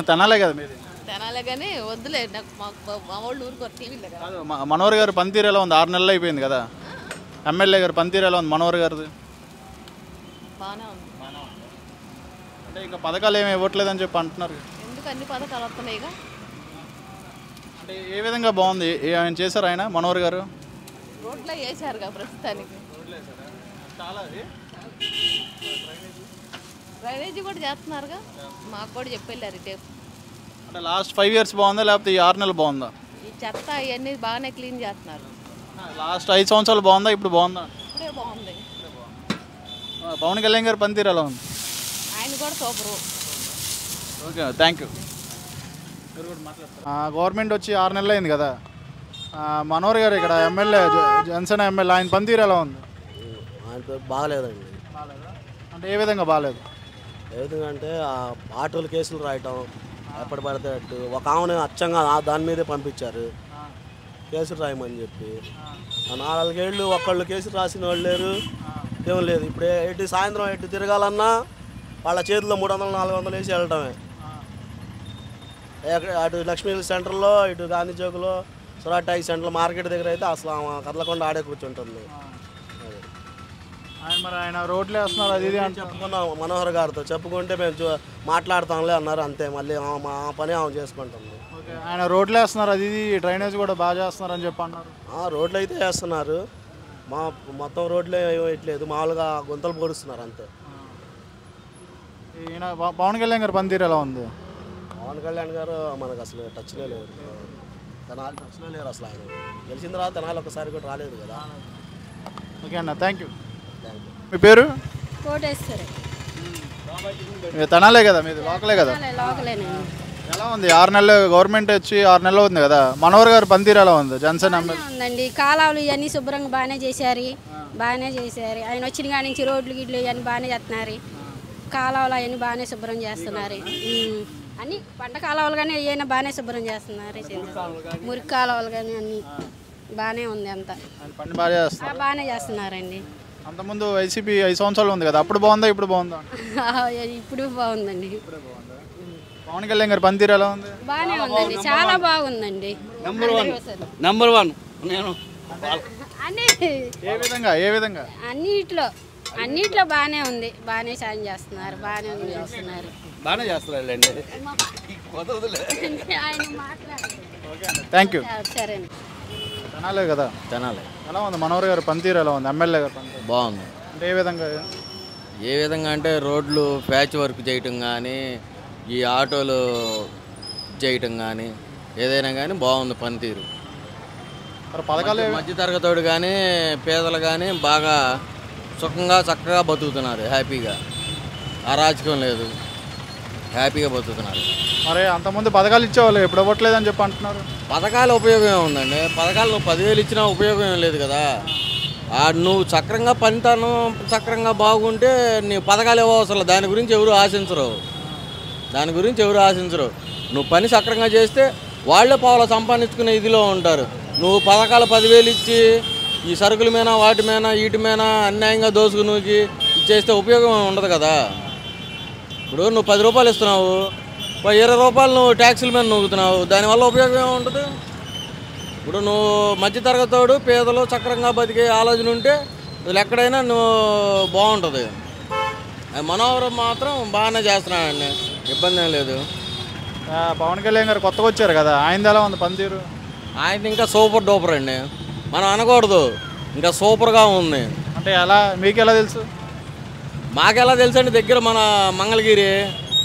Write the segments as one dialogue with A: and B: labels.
A: తెనాలే కదా మీది?
B: తెనాలే కానీ వద్దులే నాకు మా వాళ్ళు ఊరుకోరు టీవీలో
A: కాదు మనోహర్ గారు పనితీరు ఎలా ఉంది? 6 నెలలు అయిపోయింది కదా. ఎమ్మెల్యే గారు పనితీరు ఎలా ఉంది మనోహర్ గారిది?
B: బాగానే ఉంది.
A: అంటే ఇంకా పథకాలు ఏమి ఇవ్వట్లేదని చెప్పి అంటున్నారు.
B: ఎందుకు అన్ని పథకాలు వస్తున్నాయిగా?
A: అంటే ఏ విధంగా బాగుంది? ఆయన చేశారు ఆయన మనోహర్ గారు?
B: రోడ్లో వేసారుగా ప్రస్తుతానికి. డ్రైనేజీ కూడా చేస్తున్నారుగా, మాకు కూడా చెప్పెళ్ళారు టేపు.
A: అంటే లాస్ట్ 5 years బాగుందా లేకపోతే ఈ 6 నెలలు బాగుందా?
B: ఈ చెత్త అవన్నీ బాగానే క్లీన్ చేస్తున్నారు.
A: లాస్ట్ 5 సంవత్సరాలు బాగుందా ఇప్పుడు బాగుందా?
B: ఇప్పుడే బాగుంది.
A: పవన్ కళ్యాణ్ గారు పనితీరు ఎలా ఉంది?
B: ఆయన కూడా super.
A: Okay thank you. Government వచ్చి 6 నెలలు అయింది కదా. మనోహర్ గారు ఇక్కడ ఎమ్మెల్యే జనసేన ఎమ్మెల్యే, ఆయన పనితీరు ఎలా ఉంది?
C: ఆయన బాగలేదండి.
A: అంటే ఏ విధంగా బాగాలేదు?
C: ఏ విధంగా అంటే ఆటోలు కేసులు రాయటం ఎప్పటి పడితే అట్టు. ఒక ఆమెను అచ్చంగా దాని మీదే పంపించారు కేసులు రాయమని చెప్పి. 4 ఏళ్ళు ఒక్కళ్ళు కేసులు రాసిన వాళ్ళు లేరు, ఏం లేదు. ఇప్పుడు ఎటు సాయంత్రం ఎటు తిరగాలన్నా వాళ్ళ చేతిలో 300-400 వేసి వెళ్ళటమే. అటు లక్ష్మీ సెంటర్లో, ఇటు గాంధీ చౌక్లో, సురాటాయి సెంటర్ మార్కెట్ దగ్గర అయితే అసలు కదలకుండా ఆడే కూర్చుంటుంది.
A: ఆయన రోడ్లు వేస్తున్నారు అది ఇది అని
C: చెప్పుకున్నాం మనోహర్ గారితో, చెప్పుకుంటే మేము మాట్లాడతాంలే అన్నారు. అంతే, మళ్ళీ మా పని ఆమె చేసుకుంటుంది.
A: ఆయన రోడ్లు వేస్తున్నారు అది ఇది, డ్రైనేజ్ కూడా బాగా చేస్తున్నారు అని చెప్పి అన్నారు.
C: రోడ్లు అయితే వేస్తున్నారు, మొత్తం రోడ్లే వేయట్లేదు, మామూలుగా గుంతలు పోడుస్తున్నారు అంతే.
A: ఈయన పవన్ కళ్యాణ్ గారు పనితీరు ఎలా ఉంది?
C: పవన్ కళ్యాణ్ గారు మనకు అసలు టచ్లో లేరు, తెనాలి టచ్లో లేరు అసలు. ఆయన గెలిచిన తర్వాత తెనాలి ఒకసారి కూడా రాలేదు కదా.
A: ఓకే అన్న, థ్యాంక్ యూ. మీ పేరు?
D: కోటేశ్వరి.
A: తెనాలే కదా మీది? లోకలే కదా? ఎలా ఉంది 6 నెలలు గవర్నమెంట్ వచ్చి 6 నెలలు ఉంది కదా, మనోహర్ గారు పనితీరు ఎలా ఉంది జనసేన ఎమ్మెల్యే?
D: ఉందండి, కాలాలు ఇవన్నీ శుభ్రంగా బాగానే చేశారు. ఆయన వచ్చిన కాడి నుంచి రోడ్లు గిడ్లు ఇవన్నీ బాగానే చేస్తున్నారు. కాలువలు అవన్నీ బాగానే శుభ్రం చేస్తున్నారు. అన్ని పంట కాలువలు కానీ ఏమైనా బాగానే శుభ్రం చేస్తున్నారు. మురికి కాలువలు కానీ అన్నీ బాగానే ఉంది. అంతా
A: పని బాగానే
D: చేస్తున్నారండి.
A: అంతకుముందు వైసీపీ 5 సంవత్సరాలు ఉంది కదా, అప్పుడు బాగుందా ఇప్పుడు బాగుందా?
D: ఇప్పుడు బాగుందండి.
A: పవన్ కళ్యాణ్ గారి పనితీరు ఎలా ఉంది?
D: బాగానే ఉందండి, చాలా బాగుందండి.
E: నెంబర్ 1 నేను
A: ఏ విధంగా
D: అన్నిట్లో బాగానే ఉంది. బాగానే సాయం చేస్తున్నారు, బాగానే చేస్తున్నారు.
A: Thank you.
D: సరే
A: తెనాలే కదా?
E: తెనాలి.
A: ఎలా ఉంది మనోహర్ గారు పనితీరు ఎలా ఉంది ఎమ్మెల్యే గారు?
E: బాగుంది.
A: అంటే ఏ విధంగా
E: అంటే రోడ్లు ప్యాచ్ వర్క్ చేయటం కానీ, ఈ ఆటోలు చేయటం కానీ, ఏదైనా కానీ బాగుంది పనితీరు.
A: పథకాలు
E: మధ్యతరగతోడు కానీ పేదలు కానీ బాగా సుఖంగా చక్కగా బతుకుతున్నారు, హ్యాపీగా. అరాచకం లేదు, హ్యాపీగా బతుకుతున్నారు.
A: మరి అంతకుముందు పథకాలు ఇచ్చేవాళ్ళు ఇప్పుడు ఇవ్వట్లేదని చెప్పి అంటున్నారు.
E: పథకాల ఉపయోగం ఏముందండి? పథకాలు 10,000 ఇచ్చినా ఉపయోగం ఏం లేదు కదా. నువ్వు సక్రంగా పనితనం సక్రంగా బాగుంటే నీ పథకాలు ఇవ్వవసరం, దాని గురించి ఎవరు ఆశించరు. నువ్వు పని సక్రంగా చేస్తే వాళ్ళే పావుల సంపాదించుకునే ఇదిలో ఉంటారు. నువ్వు పథకాలు 10,000 ఇచ్చి ఈ సరుకుల మీద వాటి మీద వీటి మీద అన్యాయంగా దోసుకు నువ్వుకి ఇచ్చేస్తే ఉపయోగం ఉండదు కదా. ఇప్పుడు నువ్వు 10 రూపాయలు ఇస్తున్నావు, 20 రూపాయలు నువ్వు ట్యాక్సుల మీద నూగుతున్నావు, దానివల్ల ఉపయోగం ఏముంటుంది? ఇప్పుడు నువ్వు మధ్యతరగతోడు పేదలు సక్రంగా బతికే ఆలోచన ఉంటే అసలు ఎక్కడైనా నువ్వు బాగుంటుంది. మనోహర్ మాత్రం బాగానే చేస్తున్నాడండి, ఇబ్బంది ఏం లేదు.
A: పవన్ కళ్యాణ్ గారు కొత్తగా వచ్చారు కదా, ఆయనది ఎలా ఉంది పనితీరు?
E: ఆయన ఇంకా సూపర్ డూపర్ అండి, మనం అనకూడదు, ఇంకా సూపర్గా ఉంది.
A: అంటే ఎలా, మీకు ఎలా తెలుసు?
E: మాకెలా తెలుసు అండి, దగ్గర మన మంగళగిరి.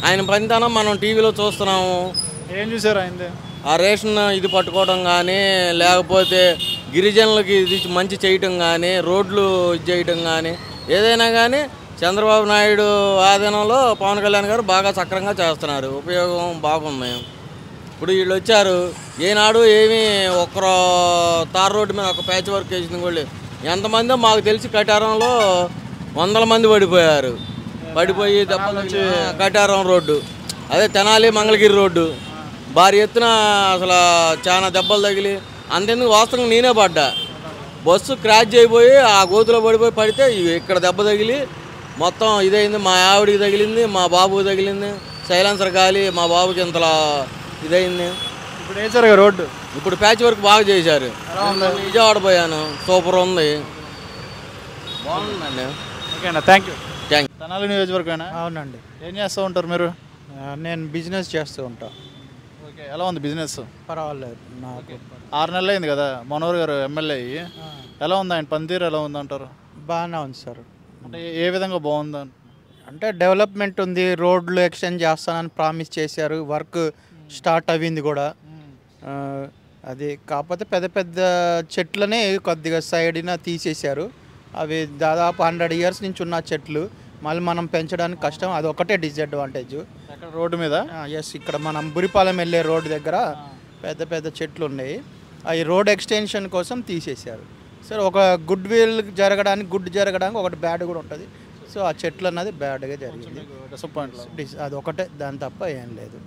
E: ఆయన పనితనం మనం టీవీలో చూస్తున్నాము.
A: ఏం చూసారు ఆయనది?
E: ఆ రేషన్ ఇది పట్టుకోవడం కానీ, లేకపోతే గిరిజనులకి ఇది మంచి చేయటం కానీ, రోడ్లు ఇది చేయటం కానీ, ఏదైనా కానీ చంద్రబాబు నాయుడు ఆధీనంలో పవన్ కళ్యాణ్ గారు బాగా సక్రంగా చేస్తున్నారు, ఉపయోగం బాగుంది. ఇప్పుడు వీళ్ళు వచ్చారు, ఏనాడు ఏమీ ఒక్కరో తార్ రోడ్డు మీద ఒక ప్యాచ్ వర్క్ వేసింది కూడా లేదు. ఎంతమందో మాకు తెలిసి కటారంలో 100 మంది పడిపోయి దెబ్బలు వచ్చి, కటారం రోడ్డు అదే తెనాలి మంగళగిరి రోడ్డు భారీ ఎత్తున అసలు చాలా దెబ్బలు తగిలి, అంతెందుకు వాస్తవంగా నేనే పడ్డా. బస్సు క్రాష్ అయిపోయి ఆ గోతులో పడితే ఇక్కడ దెబ్బ తగిలి మొత్తం ఇదైంది. మా ఆవిడికి తగిలింది, మా బాబుకి తగిలింది, సైలెన్సర్ గాలి మా బాబుకి ఇంతలా ఇదైంది.
A: ఇప్పుడు వేసారు రోడ్డు,
E: ఇప్పుడు ప్యాచ్ వర్క్ బాగా చేశారు. విజయవాడ పోయాను, సూపర్ ఉంది, బాగుందండి.
A: ఓకేనా, థ్యాంక్ యూ.
E: థ్యాంక్
A: తెనాలి నియోజకవర్గమేనా?
F: అవునండి,
A: ఏం చేస్తూ ఉంటారు మీరు?
F: నేను బిజినెస్ చేస్తూ ఉంటా.
A: ఓకే, ఎలా ఉంది బిజినెస్?
F: పర్వాలేదు నాకు.
A: 6 నెలలు అయింది కదా మనోహర్ గారు ఎమ్మెల్యే అయ్యి. ఎలా ఉంది ఆయన పనితీరు, ఎలా ఉంది అంటారు?
F: బాగానే ఉంది సార్.
A: అంటే ఏ విధంగా బాగుంది?
F: అంటే డెవలప్మెంట్ ఉంది, రోడ్లు ఎక్స్టెండ్ చేస్తానని ప్రామిస్ చేశారు, వర్క్ స్టార్ట్ అయ్యింది కూడా. అది కాకపోతే పెద్ద పెద్ద చెట్లని కొద్దిగా సైడ్న తీసేశారు. అవి దాదాపు 100 years నుంచి ఉన్న చెట్లు మళ్ళీ మనం పెంచడానికి కష్టం, అది ఒకటే డిసడ్వాంటేజ్.
A: ఎక్కడ రోడ్డు మీద?
F: ఎస్, ఇక్కడ మనం బురిపాలెం వెళ్ళే రోడ్డు దగ్గర పెద్ద పెద్ద చెట్లు ఉన్నాయి, అవి రోడ్ ఎక్స్టెన్షన్ కోసం తీసేశారు. సరే, ఒక గుడ్ జరగడానికి ఒకటి బ్యాడ్ కూడా ఉంటుంది. సో ఆ చెట్లు అన్నది బ్యాడ్గా జరిగింది, అది ఒకటే, దాని తప్ప ఏం లేదు.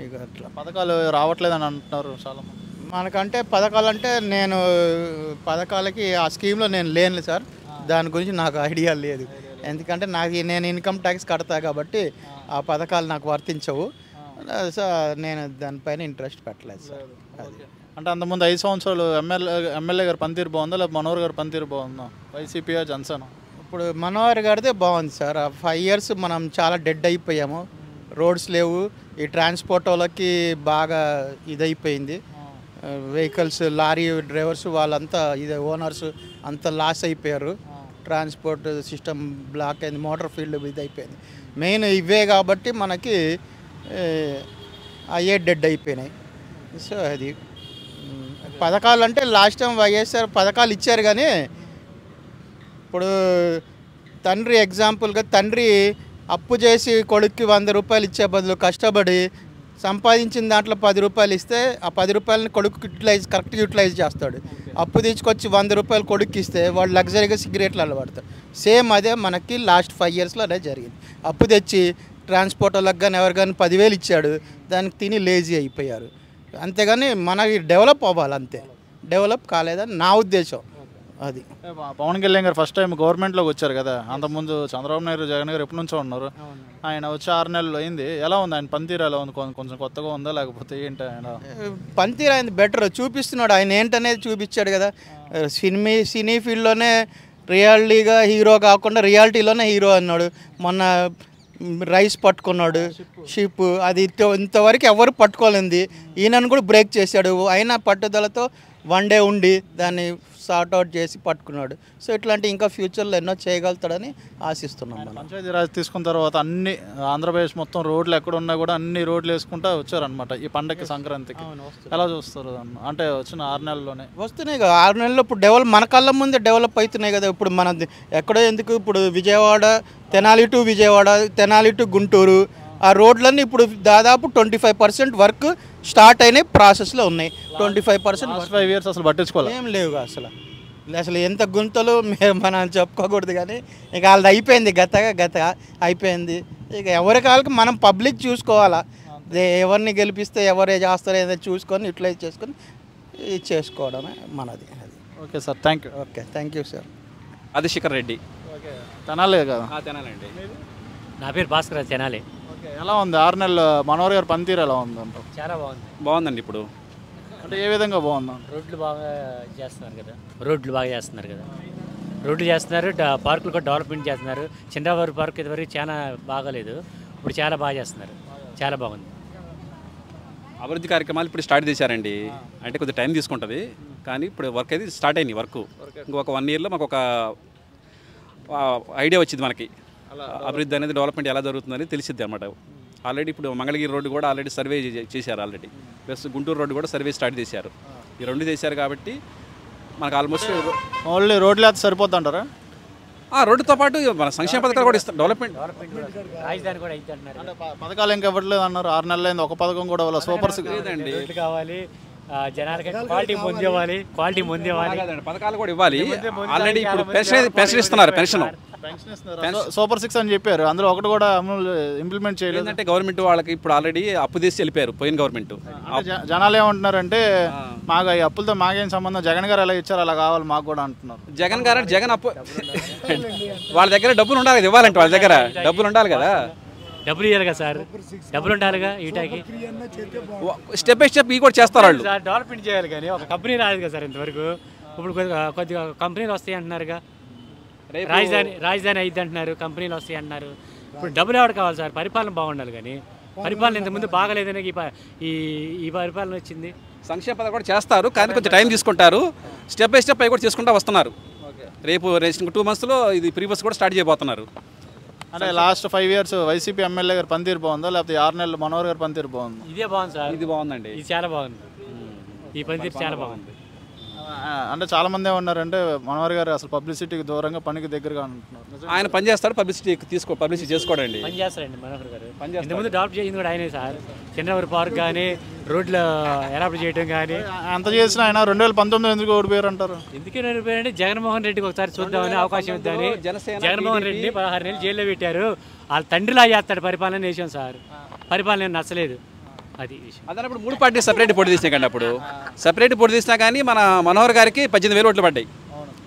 F: ఇక అట్లా
A: పథకాలు రావట్లేదని అంటున్నారు చాలా మంది.
F: మనకంటే పథకాలకి ఆ స్కీమ్లో నేను లేను సార్, దాని గురించి నాకు ఐడియా లేదు. ఎందుకంటే నేను ఇన్కమ్ ట్యాక్స్ కడతా కాబట్టి ఆ పథకాలు నాకు వర్తించవు. సో నేను దానిపైన ఇంట్రెస్ట్ పెట్టలేదు సార్. అది
A: అంటే అంతకుముందు 5 సంవత్సరాలు ఎమ్మెల్యే గారు పనితీరు బాగుందా, లేదా మనోహర్ గారు పనితీరు బాగుందా? వైసీపీయా జనసేన?
F: ఇప్పుడు మనోహర్ గారిదే బాగుంది సార్. 5 years మనం చాలా డెడ్ అయిపోయాము, రోడ్స్ లేవు, ఈ ట్రాన్స్పోర్ట్ వాళ్ళకి బాగా ఇదైపోయింది. వెహికల్స్, లారీ డ్రైవర్స్ వాళ్ళంతా ఓనర్స్ అంతా లాస్ అయిపోయారు. ట్రాన్స్పోర్ట్ సిస్టమ్ బ్లాక్ అయింది, మోటార్ ఫీల్డ్ ఇది అయిపోయింది. మెయిన్ ఇవే కాబట్టి మనకి అయ్యే డెడ్ అయిపోయినాయి. సో అది పథకాలు అంటే లాస్ట్ టైం వైఎస్ఆర్ పథకాలు ఇచ్చారు, కానీ ఇప్పుడు తండ్రి అప్పు చేసి కొడుక్కి 100 రూపాయలు ఇచ్చే బదులు కష్టపడి సంపాదించిన దాంట్లో 10 రూపాయలు ఇస్తే ఆ 10 రూపాయలని కొడుకు కరెక్ట్గా యూటిలైజ్ చేస్తాడు. అప్పు తీసుకొచ్చి 100 రూపాయలు కొడుకు ఇస్తే వాడు లగ్జరీగా సిగరెట్లు అలవాడతాడు. సేమ్ అదే మనకి లాస్ట్ 5 yearsలో అదే జరిగింది. అప్పు తెచ్చి ట్రాన్స్పోర్ట్ వాళ్ళకి కానీ ఎవరు కానీ 10,000 ఇచ్చాడు, దానికి తిని లేజీ అయిపోయారు. అంతేగాని మనకి డెవలప్ అవ్వాలి, అంతే. డెవలప్ కాలేదని నా ఉద్దేశం. అది
A: పవన్ కళ్యాణ్ గారు ఫస్ట్ టైం గవర్నమెంట్లోకి వచ్చారు కదా, అంతకుముందు చంద్రబాబు నాయుడు, జగన్ గారు ఎప్పటి నుంచో ఉన్నారు. ఆయన వచ్చి 6 నెలలు అయింది. ఎలా ఉంది ఆయన పనితీరు? ఎలా ఉంది? కొంచెం కొత్తగా ఉందా, లేకపోతే ఏంటి? ఆయన
F: పనితీరు ఆయన బెటర్ చూపిస్తున్నాడు, ఆయన ఏంటనేది చూపించాడు కదా. సినీ ఫీల్డ్లోనే రియాలిటీగా హీరో కాకుండా రియాలిటీలోనే హీరో అన్నాడు. మొన్న రైస్ పట్టుకున్నాడు, షిప్, అది ఇంతవరకు ఎవరు పట్టుకోలేంది, ఈయనను కూడా బ్రేక్ చేశాడు. అయినా పట్టుదలతో 1 day ఉండి దాన్ని సార్ట్అవుట్ చేసి పట్టుకున్నాడు. సో ఇట్లాంటి ఇంకా ఫ్యూచర్లో ఎన్నో చేయగలుగుతాడని ఆశిస్తున్నాం.
A: పంచాయతీరాజ్ తీసుకున్న తర్వాత అన్ని ఆంధ్రప్రదేశ్ మొత్తం రోడ్లు ఎక్కడ ఉన్నా కూడా అన్ని రోడ్లు వేసుకుంటూ వచ్చారనమాట ఈ పండగకి, సంక్రాంతికి. ఎలా చూస్తారు? అంటే వచ్చిన 6 నెలల్లోనే వస్తున్నాయి
F: కదా. 6 నెలల్లో ఇప్పుడు మన కళ్ళ ముందే డెవలప్ అవుతున్నాయి కదా. ఇప్పుడు మన ఎక్కడో ఎందుకు, ఇప్పుడు విజయవాడ, తెనాలి టు విజయవాడ, తెనాలి టు గుంటూరు, ఆ రోడ్లన్నీ ఇప్పుడు దాదాపు 25% వర్క్ స్టార్ట్ అయినాయి, ప్రాసెస్లో ఉన్నాయి. 25%
A: 5 years అసలు పట్టించుకోవాలి,
F: ఏం లేవు అసలు ఎంత గుంతలు మనం చెప్పుకోకూడదు. కానీ ఇక వాళ్ళది అయిపోయింది, గత అయిపోయింది. ఇక ఎవరి కాళ్ళకి మనం పబ్లిక్ చూసుకోవాలా, ఎవరిని గెలిపిస్తే ఎవరే చేస్తారో ఏదో చూసుకొని యూటిలైజ్ చేసుకొని చేసుకోవడమే మనది.
A: Okay sir, thank you.
F: Okay, thank you sir.
G: Rajasekhar Reddy.
A: Okay, Tenali కదా?
G: తెనాలండి.
H: నా పేరు భాస్కర్, తెనాలి.
A: ఓకే, ఎలా ఉంది 6 నెలలు మనోహర్ గారు పనితీరు ఎలా ఉంది అంటారు?
H: చాలా బాగుంది.
G: బాగుందండి. ఇప్పుడు
A: అంటే ఏ విధంగా బాగుందా?
H: రోడ్లు బాగా చేస్తున్నారు కదా, రోడ్లు చేస్తున్నారు, పార్కులు కూడా డెవలప్మెంట్ చేస్తున్నారు. చంద్రబాబు పార్క్ ఇదివరకు చాలా బాగాలేదు, ఇప్పుడు చాలా బాగా చేస్తున్నారు, చాలా బాగుంది.
G: అభివృద్ధి కార్యక్రమాలు ఇప్పుడు స్టార్ట్ చేశారండి. అంటే కొద్దిగా టైం తీసుకుంటుంది, కానీ ఇప్పుడు వర్క్ అయితే స్టార్ట్ అయింది. ఇంకొక 1 yearలో మాకు ఒక ఐడియా వచ్చింది మనకి, అభివృద్ధి అనేది డెవలప్మెంట్ ఎలా జరుగుతుందని తెలిసిద్ది అనమాట. ఆల్రెడీ ఇప్పుడు మంగళగిరి రోడ్డు కూడా ఆల్రెడీ సర్వే చేశారు ఆల్రెడీ, ప్లస్ గుంటూరు రోడ్డు కూడా సర్వే స్టార్ట్ చేశారు. ఈ 2 చేశారు కాబట్టి మనకు ఆల్మోస్ట్
A: ఓన్లీ రోడ్లు అయితే సరిపోద్ది అంటారా?
G: రోడ్డుతో పాటు మన సంక్షేమ పథకాలు కూడా ఇస్తారు, డెవలప్మెంట్.
H: రాజధాని కూడా అయితే అంటున్నారు.
A: అంటే పథకాలు ఇంకా ఇవ్వట్లేదు అన్నారు. 6 నెలలు అయింది, ఒక పథకం కూడా వాళ్ళ సూపర్
G: లేదండి.
H: రోడ్లు కావాలి, జనాలకి క్వాలిటీ ముందు ఇవ్వాలి,
G: పథకాలు కూడా ఇవ్వాలి. ఆల్రెడీ ఇప్పుడు పెన్షన్ ఇస్తున్నారు, పెన్షన్
A: సూపర్ 6 అని చెప్పారు, అందులో ఒకటి కూడా ఇంప్లిమెంట్ చేయలేదు.
G: అంటే గవర్నమెంట్ వాళ్ళకి ఇప్పుడు ఆల్రెడీ అప్పు తీసి వెళ్ళిపోయారు పోయిన గవర్నమెంట్.
A: జనాలు ఏమంటున్నారంటే మాకు ఈ అప్పులతో మాకేం సంబంధం, జగన్ గారు ఎలా ఇచ్చారు అలా కావాలి మాకు కూడా అంటున్నారు.
G: జగన్ అప్పు వాళ్ళ దగ్గర డబ్బులు ఉండాలి కదా, ఇవ్వాలంటే వాళ్ళ దగ్గర డబ్బులు ఉండాలి కదా.
H: డబ్బులు ఇవ్వాలి కదా సార్, డబ్బులు ఉండాలిగా ఈటాకి.
G: స్టెప్ బై స్టెప్ ఇవి కూడా చేస్తారు వాళ్ళు.
H: సార్ డెవలప్మెంట్ చేయాలి కానీ ఒక కంపెనీ రాలేదు కదా సార్ ఇంతవరకు. ఇప్పుడు కొద్దిగా కంపెనీలు వస్తాయి అంటున్నారుగా, రాజధాని అయ్యిద్ది అంటున్నారు, కంపెనీలు వస్తాయి అంటున్నారు. ఇప్పుడు డబ్బులు ఎవరు కావాలి సార్, పరిపాలన బాగుండాలి. కానీ పరిపాలన ఇంతకుముందు బాగాలేదనే ఈ పరిపాలన వచ్చింది.
G: సంక్షేమ పథకాలు కూడా చేస్తారు కానీ కొంచెం టైం తీసుకుంటారు. స్టెప్ బై స్టెప్ అవి కూడా చేసుకుంటూ వస్తున్నారు. రేపు 2 monthsలో ఇది ప్రీవియస్ కూడా స్టార్ట్ చేయబోతున్నారు.
A: అంటే లాస్ట్ 5 years వైసీపీ ఎమ్మెల్యే గారు పనితీరు బాగుందా, లేకపోతే 6 నెలలు మనోహర్ గారు పనితీరు బాగుందా?
H: ఇదే బాగుంది సార్,
G: ఇది బాగుందండి,
H: ఇది చాలా బాగుంది, ఈ పనితీరు చాలా బాగుంది.
A: అంటే చాలా మంది ఏమన్నారంటే మనోహర్ గారు అసలు పబ్లిసిటీకి దూరంగా పనికి దగ్గరగా అంటున్నారు.
G: ఆయన పని చేస్తాడు, పబ్లిసిటీ చేసుకోడండి.
H: పని చేస్తారండి మనోహర్ గారు. ఇంతకుముందు డెవలప్ చేసింది కూడా ఆయనే సార్. చంద్రబాబు పార్క్ కానీ రోడ్లు ఎలాప్ చేయడం కానీ
A: అంత చేసిన ఆయన 2019 ఎందుకు ఓడిపోయారు అంటారు?
H: ఎందుకు ఓడిపోయారంటే జగన్మోహన్ రెడ్డికి ఒకసారి చూద్దామని అవకాశం ఇద్దామని జగన్మోహన్ రెడ్డిని 16 నెలలు జైల్లో పెట్టారు. వాళ్ళ తండ్రిలా చేస్తాడు పరిపాలన చేసాం సార్, పరిపాలన నచ్చలేదు. అది
G: అదే ఇప్పుడు 3 పార్టీలు సపరేట్ పోటీ తీసినా కానీ అప్పుడు సపరేట్ పోటీ తీసినా కానీ మన మనోహర్ గారికి 18,000 ఓట్లు పడ్డాయి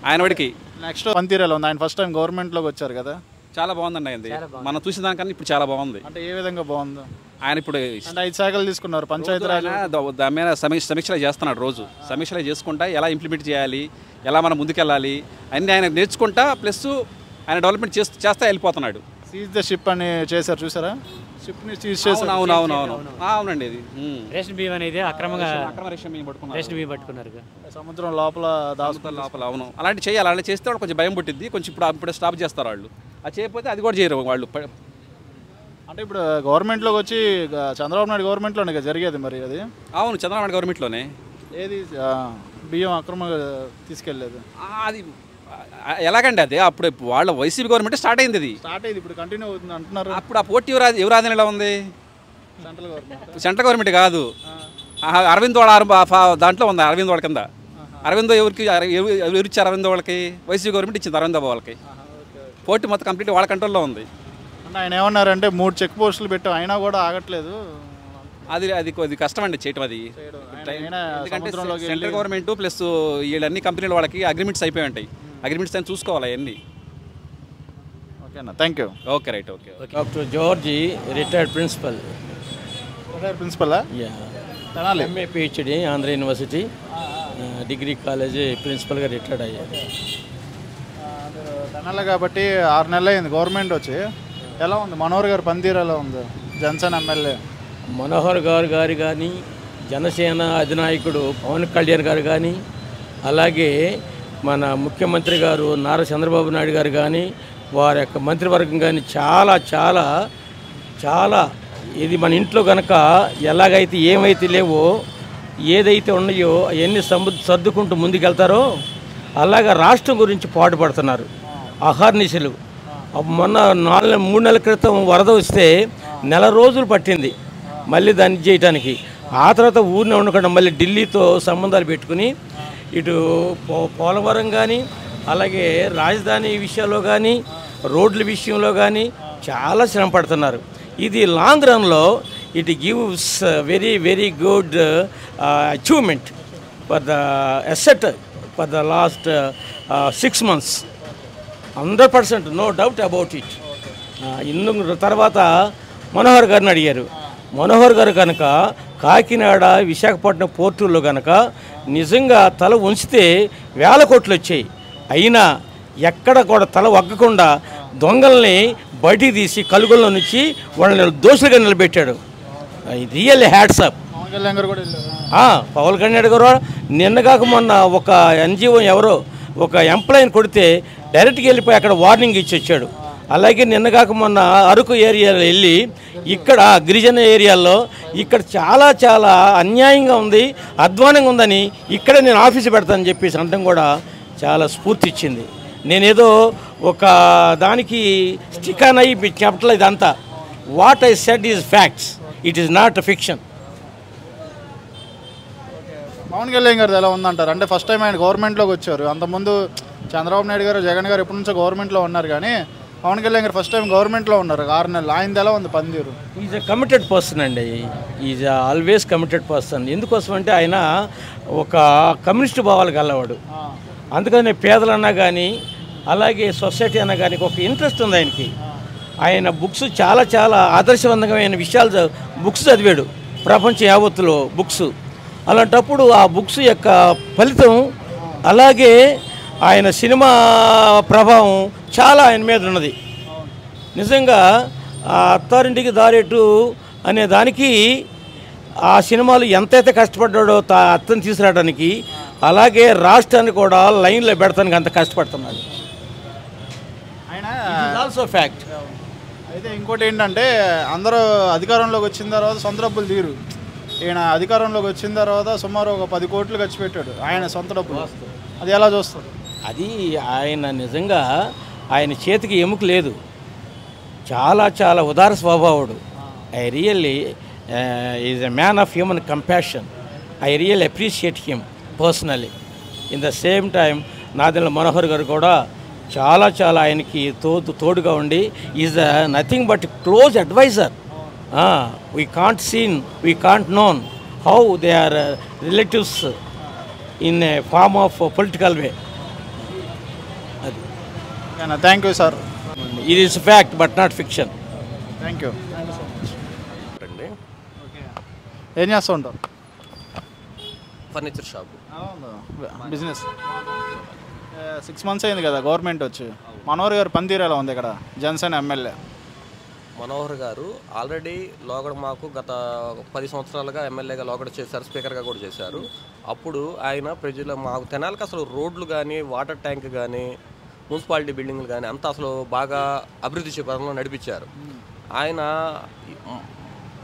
G: ఆయన వాడికి.
A: నెక్స్ట్ పనితీరేలా ఉంది? ఆయన ఫస్ట్ టైం గవర్నమెంట్లోకి వచ్చారు కదా,
G: చాలా బాగుందండి అయింది. మనం చూసిన దానికన్నా ఇప్పుడు చాలా బాగుంది.
A: అంటే ఏ విధంగా బాగుంది?
G: ఆయన ఇప్పుడు
A: అంటే 5 శాఖలు తీసుకున్నారు, పంచాయతీరాజ్
G: దాని మీద సమీక్షలు చేస్తున్నాడు. రోజు సమీక్షలు చేసుకుంటా ఎలా ఇంప్లిమెంట్ చేయాలి, ఎలా మనం ముందుకెళ్ళాలి అన్నీ ఆయన నేర్చుకుంటా, ప్లస్ ఆయన డెవలప్మెంట్ చేస్తా వెళ్ళిపోతున్నాడు.
A: సీజ్ ద షిప్ అని చేశారు చూసారా, షిప్ని సీజ్ చేశారు.
G: అవునండి, ఇది
H: రేషన్ బియ్యం అనేది అక్రమంగా
G: రేషన్
H: బియ్యం పట్టుకున్నారు
A: సముద్రం లోపల
G: లోపల. అవును, అలాంటి చేయాలి. అలా చేస్తే వాళ్ళు కొంచెం భయం పుట్టింది, కొంచెం ఇప్పుడే స్టాప్ చేస్తారు వాళ్ళు. అది చేయకపోతే అది కూడా చేయరు వాళ్ళు.
A: అంటే ఇప్పుడు గవర్నమెంట్లోకి వచ్చి చంద్రబాబు నాయుడు గవర్నమెంట్లోనే కదా జరిగేది మరి అది?
G: అవును, చంద్రబాబు నాయుడు గవర్నమెంట్లోనే.
A: ఏది బియ్యం అక్రమంగా తీసుకెళ్ళలేదు
G: అది ఎలాగండి? అది అప్పుడు వాళ్ళ వైసీపీ గవర్నమెంట్ స్టార్ట్ అయింది, అది
A: స్టార్ట్ అయింది, ఇప్పుడు కంటిన్యూ అవుతుంది అంటున్నారు.
G: అప్పుడు ఆ పోటీ ఎవరు ఆదాయం ఎలా ఉంది? సెంట్రల్ గవర్నమెంట్ కాదు, అరవింద్ వాళ్ళ దాంట్లో ఉంది. అరవింద్ వాళ్ళ కింద అరవిందో ఎవరు ఇచ్చారు? అరవిందో వాళ్ళకి వైసీపీ గవర్నమెంట్ ఇచ్చింది. అరవిందో వాళ్ళకి పోటీ మొత్తం కంప్లీట్ వాళ్ళ కంట్రోల్లో ఉంది.
A: అంటే ఆయన ఏమన్నారంటే 3 చెక్ పోస్టులు పెట్టాం అయినా కూడా ఆగట్లేదు.
G: అది కొద్ది కష్టం అండి చేయటం. అది ఎందుకంటే సెంట్రల్ గవర్నమెంట్ ప్లస్ వీళ్ళన్ని కంపెనీలు వాళ్ళకి అగ్రిమెంట్స్ అయిపోయి ఉంటాయి. అగ్రిమెంట్స్ అని చూసుకోవాలి అవన్నీ.
A: ఓకేనా, thank you.
G: Okay, right, okay.
I: Doctor George retired principal.
A: ప్రిన్సిపలా?
I: MA PhD Andhra university degree college ప్రిన్సిపల్గా రిటైర్డ్ అయ్యారు.
A: తెనాలి కాబట్టి 6 నెలలు అయింది గవర్నమెంట్ వచ్చి. ఎలా ఉంది మనోహర్ గారు పనితీరు ఎలా ఉంది? జనసేన ఎమ్మెల్యే
I: మనోహర్ గారు కానీ, జనసేన అధినాయకుడు పవన్ కళ్యాణ్ గారు కానీ, అలాగే మన ముఖ్యమంత్రి గారు నారా చంద్రబాబు నాయుడు గారు కానీ, వారి యొక్క మంత్రివర్గం కానీ చాలా చాలా చాలా ఇది మన ఇంట్లో కనుక ఎలాగైతే ఏమైతే లేవో ఏదైతే ఉన్నాయో అవన్నీ సర్దుకుంటూ ముందుకెళ్తారో అలాగా రాష్ట్రం గురించి పాటుపడుతున్నారు అహర్నిశలు. మొన్న 3 నెలల క్రితం వరద వస్తే 1 నెల రోజులు పట్టింది మళ్ళీ దాన్ని చేయటానికి. ఆ తర్వాత ఊరిని ఉండకుండా మళ్ళీ ఢిల్లీతో సంబంధాలు పెట్టుకుని ఇటు పోలవరం కానీ, అలాగే రాజధాని విషయంలో కానీ, రోడ్ల విషయంలో కానీ చాలా శ్రమ పడుతున్నారు. ఇది లాంగ్ రన్లో it gives very very good achievement for the asset for the last 6 months. 100% no doubt about it. ఇನ್ನು తర్వాత మనోహర్ గారిని అడిగారు. మనోహర్ గారు కనుక కాకినాడ విశాఖపట్నం పోర్టుల్లో కనుక నిజంగా తల ఉంచితే 1,000 కోట్లు వచ్చాయి. అయినా ఎక్కడ కూడా తల వగ్గకుండా దొంగల్ని బయటికి తీసి కలుగుల్లో నుంచి వాళ్ళని దోషులుగా నిలబెట్టాడు. Really hats up. Pawan Kalyan గారు నిన్న కాక మొన్న ఒక ఎన్జిఓ ఎవరో ఒక ఎంప్లాయీని కొడితే డైరెక్ట్గా వెళ్ళిపోయి అక్కడ వార్నింగ్ ఇచ్చి వచ్చాడు. అలాగే నిన్న కాక మొన్న అరకు ఏరియాలో వెళ్ళి ఇక్కడ గిరిజన ఏరియాల్లో ఇక్కడ చాలా చాలా అన్యాయంగా ఉంది, అధ్వానంగా ఉందని ఇక్కడ నేను ఆఫీసు పెడతానని చెప్పేసి అనడం కూడా చాలా స్ఫూర్తి ఇచ్చింది. నేనేదో ఒక దానికి స్టిక్ ఆన్ అయ్యి చెప్పట్లేదు. ఇదంతా what I said is facts, it is not fiction.
A: Pawan Kalyan గారు ఎలా ఉందంటారు? అంటే ఫస్ట్ టైం ఆయన గవర్నమెంట్లోకి వచ్చారు. అంతకుముందు చంద్రబాబు నాయుడు గారు, జగన్ గారు ఎప్పటి నుంచో గవర్నమెంట్లో ఉన్నారు. కానీ పవన్ కళ్యాణ్ గారు ఫస్ట్ టైం గవర్నమెంట్లో ఉన్నారు 6 నెలలు. ఆయనది ఎలా ఉంది పనితీరు?
I: ఈజ్ ఎ కమిటెడ్ పర్సన్ అండి. Is always committed person. ఎందుకోసం అంటే ఆయన ఒక కమ్యూనిస్ట్ భావాలు గలవాడు. అందుకని పేదలన్నా కానీ, అలాగే సొసైటీ అన్నా కానీ ఒక ఇంట్రెస్ట్ ఉంది ఆయనకి. ఆయన బుక్స్ చాలా చాలా ఆదర్శవంతమైన విషయాలు బుక్స్ చదివాడు ప్రపంచం యావత్తులో బుక్స్. అలాంటప్పుడు ఆ బుక్స్ యొక్క ఫలితం, అలాగే ఆయన సినిమా ప్రభావం చాలా ఆయన మీద ఉన్నది. నిజంగా ఆ అత్తారింటికి దారేటు అనే దానికి ఆ సినిమాలు ఎంతైతే కష్టపడ్డాడో అత్తని తీసుకురావడానికి, అలాగే రాష్ట్రాన్ని కూడా లైన్లో పెడతానికి అంత కష్టపడుతున్నాడు. Also fact.
A: అయితే ఇంకోటి ఏంటంటే అందరూ అధికారంలోకి వచ్చిన తర్వాత సొంత డబ్బులు తీరు. ఈయన అధికారంలోకి వచ్చిన తర్వాత సుమారు ఒక 10 కోట్లు ఖర్చు పెట్టాడు ఆయన సొంత డబ్బులు. అది ఎలా చూస్తారు?
I: అది ఆయన నిజంగా ఆయన చేతికి ఎముక లేదు, చాలా చాలా ఉదార స్వభావుడు. I really is a man of human compassion. I really appreciate him personally. In the same time Nadendla Manohar గారు కూడా చాలా చాలా ఆయనకి తోడుగా ఉండి is nothing but close adviser. We can't seen, we can't known how they are relatives in a form of political way. అది
A: thank you sir.
I: ఇది is fact but not fiction.
A: Thank you. ఏం చేస్తూ ఉంటారు?
J: Furniture shop
A: business. 6 months అయింది కదా government వచ్చి. మనోహర్ గారు పనితీరు ఎలా ఉంది ఇక్కడ జనసేన ఎమ్మెల్యే?
J: మనోహర్ గారు ఆల్రెడీ లోగడ మాకు గత 10 సంవత్సరాలుగా ఎమ్మెల్యేగా లోగడ చేశారు, స్పీకర్గా కూడా చేశారు. అప్పుడు ఆయన ప్రజలు మాకు తెనాలికి అసలు రోడ్లు కానీ, వాటర్ ట్యాంక్ కానీ, మున్సిపాలిటీ బిల్డింగ్లు కానీ అంతా అసలు బాగా అభివృద్ధి పరంలో నడిపించారు. ఆయన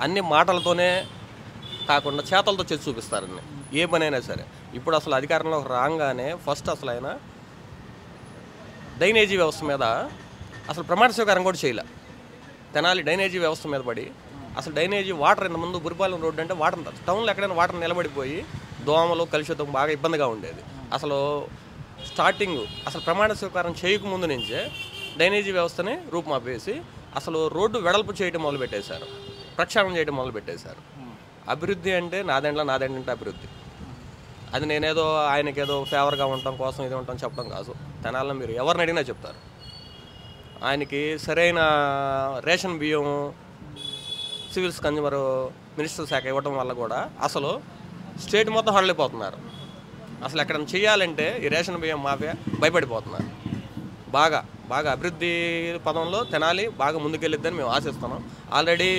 J: అన్ని మాటలతోనే కాకుండా చేతలతో చేసి చూపిస్తారని ఏ పనైనా సరే. ఇప్పుడు అసలు అధికారంలోకి రాగానే ఫస్ట్ అసలు ఆయన డ్రైనేజీ వ్యవస్థ మీద అసలు ప్రమాణ స్వీకారం కూడా చేయలే. తెనాలి డ్రైనేజీ వ్యవస్థ మీద పడి అసలు డ్రైనేజీ వాటర్ ఇంత ముందు బురిపాలెం రోడ్డు అంటే వాటర్ టౌన్లో ఎక్కడైనా వాటర్ నిలబడిపోయి దోమలు కలుషితం బాగా ఇబ్బందిగా ఉండేది. అసలు స్టార్టింగ్ అసలు ప్రమాణ స్వీకారం చేయకముందు నుంచే డ్రైనేజీ వ్యవస్థని రూపుమాపేసి అసలు రోడ్డు వెడల్పు చేయడం మొదలుపెట్టేశారు, ప్రక్షాళన చేయడం మొదలుపెట్టేశారు. అభివృద్ధి అంటే నాదెండ్ల అంటే అభివృద్ధి. అది నేనేదో ఆయనకేదో ఫేవర్గా ఉండటం కోసం ఇది ఉండటం చెప్పడం కాదు. తెనాల్లో మీరు ఎవరిని అడిగినా చెప్తారు. ఆయనకి సరైన రేషన్ బియ్యం, సివిల్స్ కన్జ్యూమర్ మినిస్టర్ శాఖ ఇవ్వడం వల్ల కూడా అసలు స్టేట్ మొత్తం హడలిపోతున్నారు. అసలు ఎక్కడైనా చేయాలంటే ఈ రేషన్ బియ్యం మాఫియా భయపడిపోతున్నారు. బాగా బాగా అభివృద్ధి పదంలో తెనాలి బాగా ముందుకెళ్ళిద్దని మేము ఆశిస్తున్నాం. ఆల్రెడీ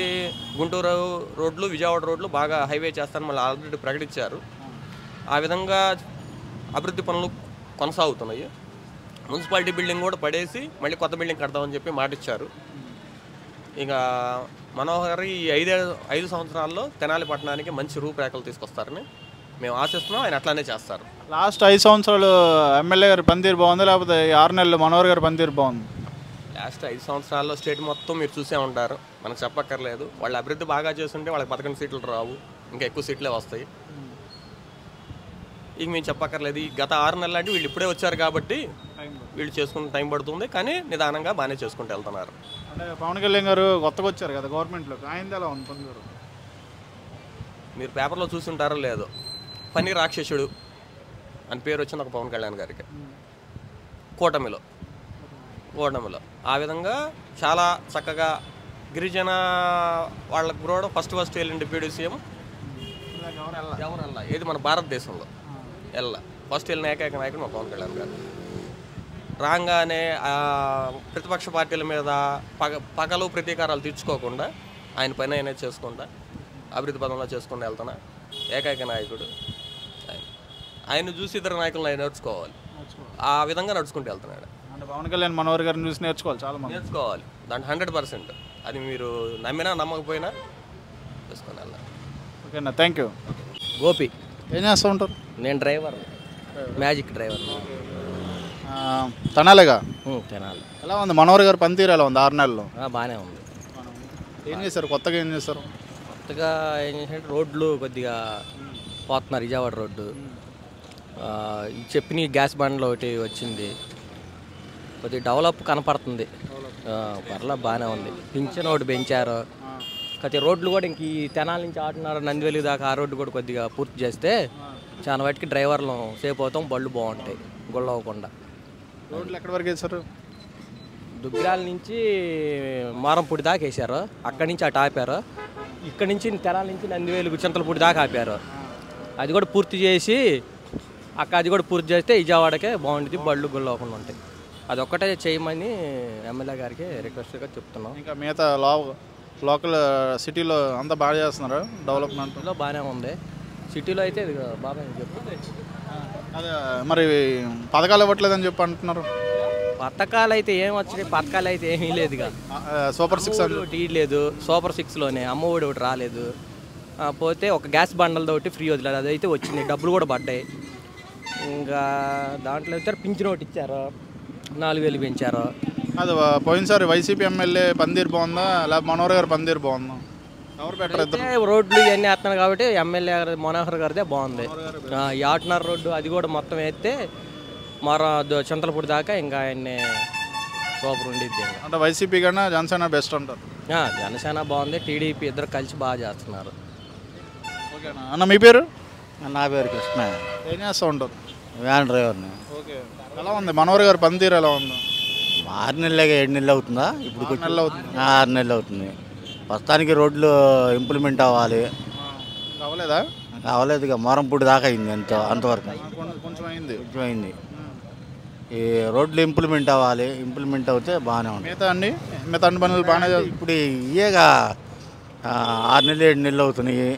J: గుంటూరు రోడ్లు, విజయవాడ రోడ్లు బాగా హైవే చేస్తారని మళ్ళీ ఆల్రెడీ ప్రకటించారు. ఆ విధంగా అభివృద్ధి పనులు కొనసాగుతున్నాయి. మున్సిపాలిటీ బిల్డింగ్ కూడా పడేసి మళ్ళీ కొత్త బిల్డింగ్ కడతామని చెప్పి మాటిచ్చారు. ఇక మనోహర్ ఈ 5 సంవత్సరాల్లో తెనాలి పట్టణానికి మంచి రూపురేఖలు తీసుకొస్తారని మేము ఆశిస్తున్నాం. ఆయన అట్లానే చేస్తారు.
A: లాస్ట్ 5 సంవత్సరాలు ఎమ్మెల్యే గారి పనితీరు బాగుంది, లేకపోతే 6 నెలలు మనోహర్ గారి పనితీరు బాగుంది?
J: లాస్ట్ 5 సంవత్సరాల్లో స్టేట్ మొత్తం మీరు చూసే ఉంటారు, మనకు చెప్పక్కర్లేదు. వాళ్ళు అభివృద్ధి బాగా చేస్తుంటే వాళ్ళకి 11 సీట్లు రావు, ఇంకా ఎక్కువ సీట్లే వస్తాయి. ఇక మేము చెప్పక్కర్లేదు. ఈ గత 6 నెలలు అంటే వీళ్ళు ఇప్పుడే వచ్చారు కాబట్టి వీళ్ళు చేసుకునే టైం పడుతుంది, కానీ నిదానంగా బాగానే చేసుకుంటూ వెళ్తున్నారు.
A: అంటే పవన్ కళ్యాణ్ గారు కొత్తగా వచ్చారు కదా గవర్నమెంట్లోకి, ఆయన ఎలా ఉంది పనితీరు?
J: మీరు పేపర్లో చూస్తుంటారో లేదో, పని రాక్షసుడు అని పేరు వచ్చింది ఒక పవన్ కళ్యాణ్ గారికి కూటమిలో. ఆ విధంగా చాలా చక్కగా గిరిజన వాళ్ళకు కూడా ఫస్ట్ వెళ్ళిన డిప్యూటీ సీఎం ఎవరల్లా ఏది మన భారతదేశంలో ఫస్ట్ వెళ్ళిన ఏకైక నాయకుడు మా పవన్ కళ్యాణ్ గారు. రాగానే ప్రతిపక్ష పార్టీల మీద పగలు ప్రతీకారాలు తీర్చుకోకుండా ఆయన పని అయినా చేసుకుంటా అభివృద్ధి పదంలో చేసుకుంటూ వెళ్తున్నా ఏకైక నాయకుడు. ఆయన చూసి ఇతర నాయకులను ఆయన నేర్చుకోవాలి, ఆ విధంగా నడుచుకుంటూ వెళ్తున్నాడు.
A: అంటే పవన్ కళ్యాణ్ మనోహర్ గారిని చూసి నేర్చుకోవాలి, చాలా మంది
J: నేర్చుకోవాలి. దాంట్లో 100%. అది మీరు నమ్మినా నమ్మకపోయినా చేసుకొని వెళ్ళాలి.
A: ఓకేనా, థ్యాంక్ యూ.
K: గోపి.
A: ఏం చేస్తూ ఉంటారు?
K: నేను డ్రైవర్, మ్యాజిక్ డ్రైవర్.
A: తెనాలిగా?
K: తెనాలి.
A: ఎలా ఉంది మనోహర్ గారి పనితీరు? ఎలా ఉంది 6 నెలల్లో?
K: బాగానే ఉంది.
A: ఏం చేశారు కొత్తగా? ఏం చేస్తారు
K: కొత్తగా? ఏం చేసినట్టు రోడ్లు కొద్దిగా పోతున్నారు. విజయవాడ రోడ్డు చెప్పిన గ్యాస్ బండ్లు ఒకటి వచ్చింది, కొద్దిగా డెవలప్ కనపడుతుంది. పర్లా బాగానే ఉంది. పింఛన్ ఒకటి పెంచారు. కొద్దిగా రోడ్లు కూడా ఇంక ఈ తెనాలి నుంచి ఆటున్నారు నందివెలి దాకా ఆ రోడ్డు కూడా కొద్దిగా పూర్తి చేస్తే చాలా వాటికి డ్రైవర్లు సేఫ్ అవుతాం, బళ్ళు బాగుంటాయి, గొల్ల అవ్వకుండా.
A: రోడ్లు ఎక్కడి వరకు వేశారు?
K: దుగ్గిరాల నుంచి మారంపూడి దాకా వేశారు, అక్కడి నుంచి అటు ఆపారు, ఇక్కడి నుంచి తెనాల నుంచి నందివేలు చింతలపూడి దాకా ఆపారు. అది కూడా పూర్తి చేసి అది కూడా పూర్తి చేస్తే విజయవాడకే బాగుంటుంది, బళ్ళు గుళ్ళకుండా ఉంటాయి. అదొక్కటే చేయమని ఎమ్మెల్యే గారికి రిక్వెస్ట్గా చెప్తున్నాం.
A: ఇంకా మిగతా లోకల్ సిటీలో అంతా బాగా చేస్తున్నారు, డెవలప్మెంట్లో
K: బాగానే ఉంది. సిటీలో అయితే ఇది బాగా చెప్తుంది.
A: అదే మరి పథకాలు ఇవ్వట్లేదని చెప్పి అంటున్నారు.
K: పథకాలు అయితే ఏం వచ్చినాయి, పథకాలు అయితే ఏమీ లేదుగా.
A: సూపర్ 6
K: ఒకటి లేదు, సూపర్ 6లోనే అమ్మఒడి ఒకటి రాలేదు. పోతే ఒక గ్యాస్ బండలతో ఒకటి ఫ్రీ వదిలేదు, అదైతే వచ్చింది, డబ్బులు కూడా పడ్డాయి. ఇంకా దాంట్లో వచ్చారు పింఛన్ ఒకటి ఇచ్చారు, 4,000 పెంచారు.
A: అది పోయినసారి వైసీపీ ఎమ్మెల్యే పందిర్ బాగుందా లేకపోతే మనోహర్ గారు పందిర్ బాగుందా? ఎవరు బెటర్?
K: రోడ్లు ఇవన్నీ వేస్తున్నారు కాబట్టి ఎమ్మెల్యే మనోహర్ గారిదే బాగుంది. యాట్నర్ రోడ్డు అది కూడా మొత్తం వేస్తే చింతలపూడి దాకా ఇంకా ఆయన్ని సూపర్ ఉండిద్ది.
A: అంటే వైసీపీ కన్నా జనసేన బెస్ట్ అంటారు.
K: జనసేన బాగుంది, టీడీపీ ఇద్దరు కలిసి బాగా చేస్తున్నారు.
A: ఓకేనా అన్న, మీ పేరు?
L: నా పేరు కృష్ణ.
A: ఏం చేస్తూ ఉంటారు?
L: వ్యాన్ డ్రైవర్ని.
A: ఓకే, ఎలా ఉంది మనోహర్ గారు పనితీరు ఎలా ఉంది?
L: 6 నెలలుగా 7 నెలలు అవుతుందా? ఇప్పుడు 6 నెలలు అవుతుంది. ప్రస్తుతానికి రోడ్లు ఇంప్లిమెంట్ అవ్వాలి.
A: అవ్వలేదా?
L: అవ్వలేదుగా, మారంపూడి దాకా అయింది, అంతవరకు
A: కొంచెం
L: అయింది. ఈ రోడ్లు ఇంప్లిమెంట్ అవ్వాలి, ఇంప్లిమెంట్ అవుతే బాగానే ఉంది.
A: మిగతా అన్ని పనులు బాగానే.
L: ఇప్పుడు ఇయేగా 6 నెలలు 7 నెలలు అవుతున్నాయి.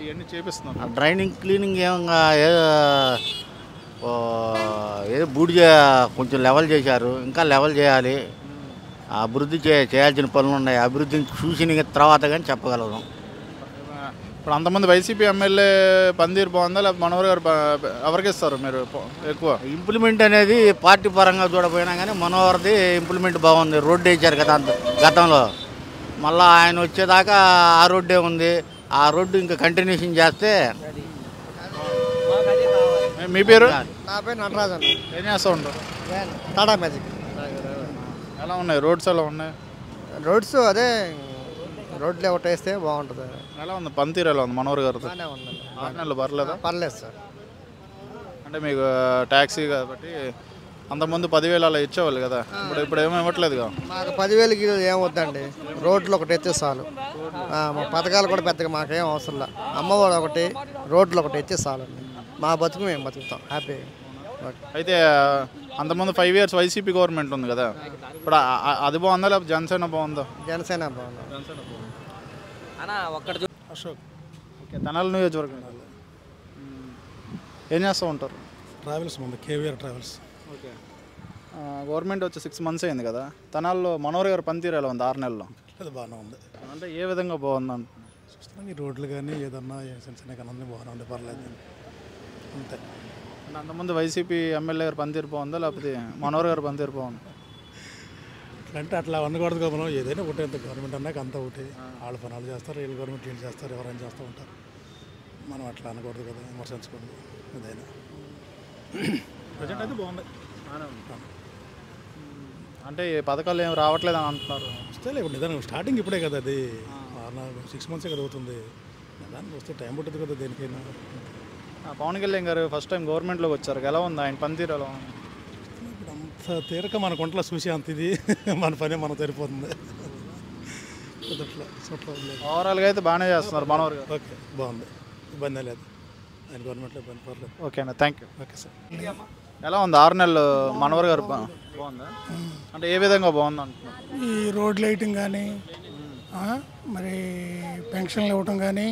A: ఇవన్నీ చేపిస్తున్నాం.
L: డ్రైనింగ్ క్లీనింగ్ ఏమన్నా ఏదో కొంచెం లెవెల్ చేశారు, ఇంకా లెవెల్ చేయాలి. అభివృద్ధి చేయాల్సిన పనులు ఉన్నాయి. అభివృద్ధిని చూసిన తర్వాత కానీ చెప్పగలం.
A: ఇప్పుడు అంతమంది వైసీపీ ఎమ్మెల్యే పందిర్ బాగుందా లేకపోతే మనోహర్ గారు ఎవరికి ఇస్తారు మీరు ఎక్కువ?
L: ఇంప్లిమెంట్ అనేది పార్టీ పరంగా చూడపోయినా కానీ మనోహర్ది ఇంప్లిమెంట్ బాగుంది. రోడ్డు వేసారు కదా గతంలో, మళ్ళీ ఆయన వచ్చేదాకా ఆ రోడ్డే ఉంది. ఆ రోడ్డు ఇంకా కంటిన్యూషన్ చేస్తే.
A: మీ పేరు?
M: నా పేరు నటరాజన్.
A: ఏం చేస్తూ ఉంటారు?
M: టాటా మ్యాజిక్.
A: ఎలా ఉన్నాయి రోడ్స్? ఎలా ఉన్నాయి
M: రోడ్స్? అదే రోడ్లు ఒకటి వేస్తే బాగుంటుంది.
A: ఎలా ఉంది పనితీరు? ఎలా ఉంది మనోహర్ గారు? 6 నెలలు పర్లేదా?
M: పర్లేదు సార్.
A: అంటే మీకు ట్యాక్సీ కాబట్టి అంతకుముందు 10,000 అలా ఇచ్చేవాళ్ళు కదా, ఇప్పుడు ఏమీ ఇవ్వట్లేదుగా.
M: మాకు 10,000కి ఏమవుద్దండి, రోడ్లు ఒకటి ఎత్తే చాలు. మా పథకాలు కూడా పెద్దగా మాకేం అవసరం లేదు. అమ్మఒడి ఒకటి, రోడ్లు ఒకటి ఎత్తే చాలండి. మా బతుకు మేము బతుకుతాం హ్యాపీగా.
A: అయితే అంతకుముందు 5 years వైసీపీ గవర్నమెంట్ ఉంది కదా, ఇప్పుడు అది బాగుందా లేకపోతే జనసేన బాగుందా?
M: జనసేన బాగుందా?
A: అశోక్. ఓకే, తెనాలి నియోజకవర్గం. ఏం చేస్తూ ఉంటారు?
N: ట్రావెల్స్ ఉంది, కేవీఆర్ ట్రావెల్స్.
A: ఓకే, గవర్నమెంట్ వచ్చి 6 months అయింది కదా, తెనాల్లో మనోహర్ గారు పనితీరు ఎలా ఉంది 6 నెలల్లో?
N: అది బాగానే ఉంది.
A: అంటే ఏ విధంగా బాగుంది?
N: చూస్తున్నాం ఈ రోడ్లు కానీ ఏదన్నా చిన్న చిన్న కన్నా బాగానే ఉంది, పర్లేదు అంతే.
A: అంతకుముందు వైసీపీ ఎమ్మెల్యే గారు పనితీరు బాగుందా లేకపోతే మనోహర్ గారు పనితీరు బాగుంది?
N: అంటే అట్లా అనకూడదు కదా, మనం ఏదైనా ఒకటే, అంత గవర్నమెంట్ అన్నాక అంతా ఒకటి. వాళ్ళ పనులు చేస్తారు, వీళ్ళు గవర్నమెంట్ వీళ్ళు చేస్తారు, ఎవరైనా చేస్తూ ఉంటారు. మనం అట్లా అనకూడదు కదా, విమర్శించకూడదు. ఏదైనా ప్రజెంట్ అయితే బాగుంది.
A: అంటే ఈ పథకాలు ఏమి రావట్లేదు అని అంటున్నారు.
N: వస్తే ఇప్పుడు నిదానం స్టార్టింగ్ ఇప్పుడే కదా, అది 6 months కదా అవుతుంది. దానికి వస్తే టైం పడుతుంది కదా దేనికైనా.
A: పవన్ కళ్యాణ్ గారు ఫస్ట్ టైం గవర్నమెంట్లోకి వచ్చారు, ఎలా ఉంది ఆయన పనితీరు? ఎలా ఉంది?
N: ఇప్పుడు అంత తీరక మన కొంట్లో చూసి అంత ఇది మన పని మనకు సరిపోతుంది.
A: ఓవరాల్గా అయితే బాగానే చేస్తున్నారు మనోహర్ గారు.
N: ఓకే, బాగుంది, ఇబ్బంది లేదు. ఆయన గవర్నమెంట్లో ఇబ్బంది పర్లేదు.
A: ఓకేనా, థ్యాంక్ యూ.
N: Okay sir.
A: ఎలా ఉంది 6 నెలలు మనోహర్ గారు బాగుందా? అంటే ఏ విధంగా బాగుంది అంటున్నారు?
O: ఈ రోడ్ లైటింగ్ కానీ మరి పెన్షన్లు ఇవ్వటం కానీ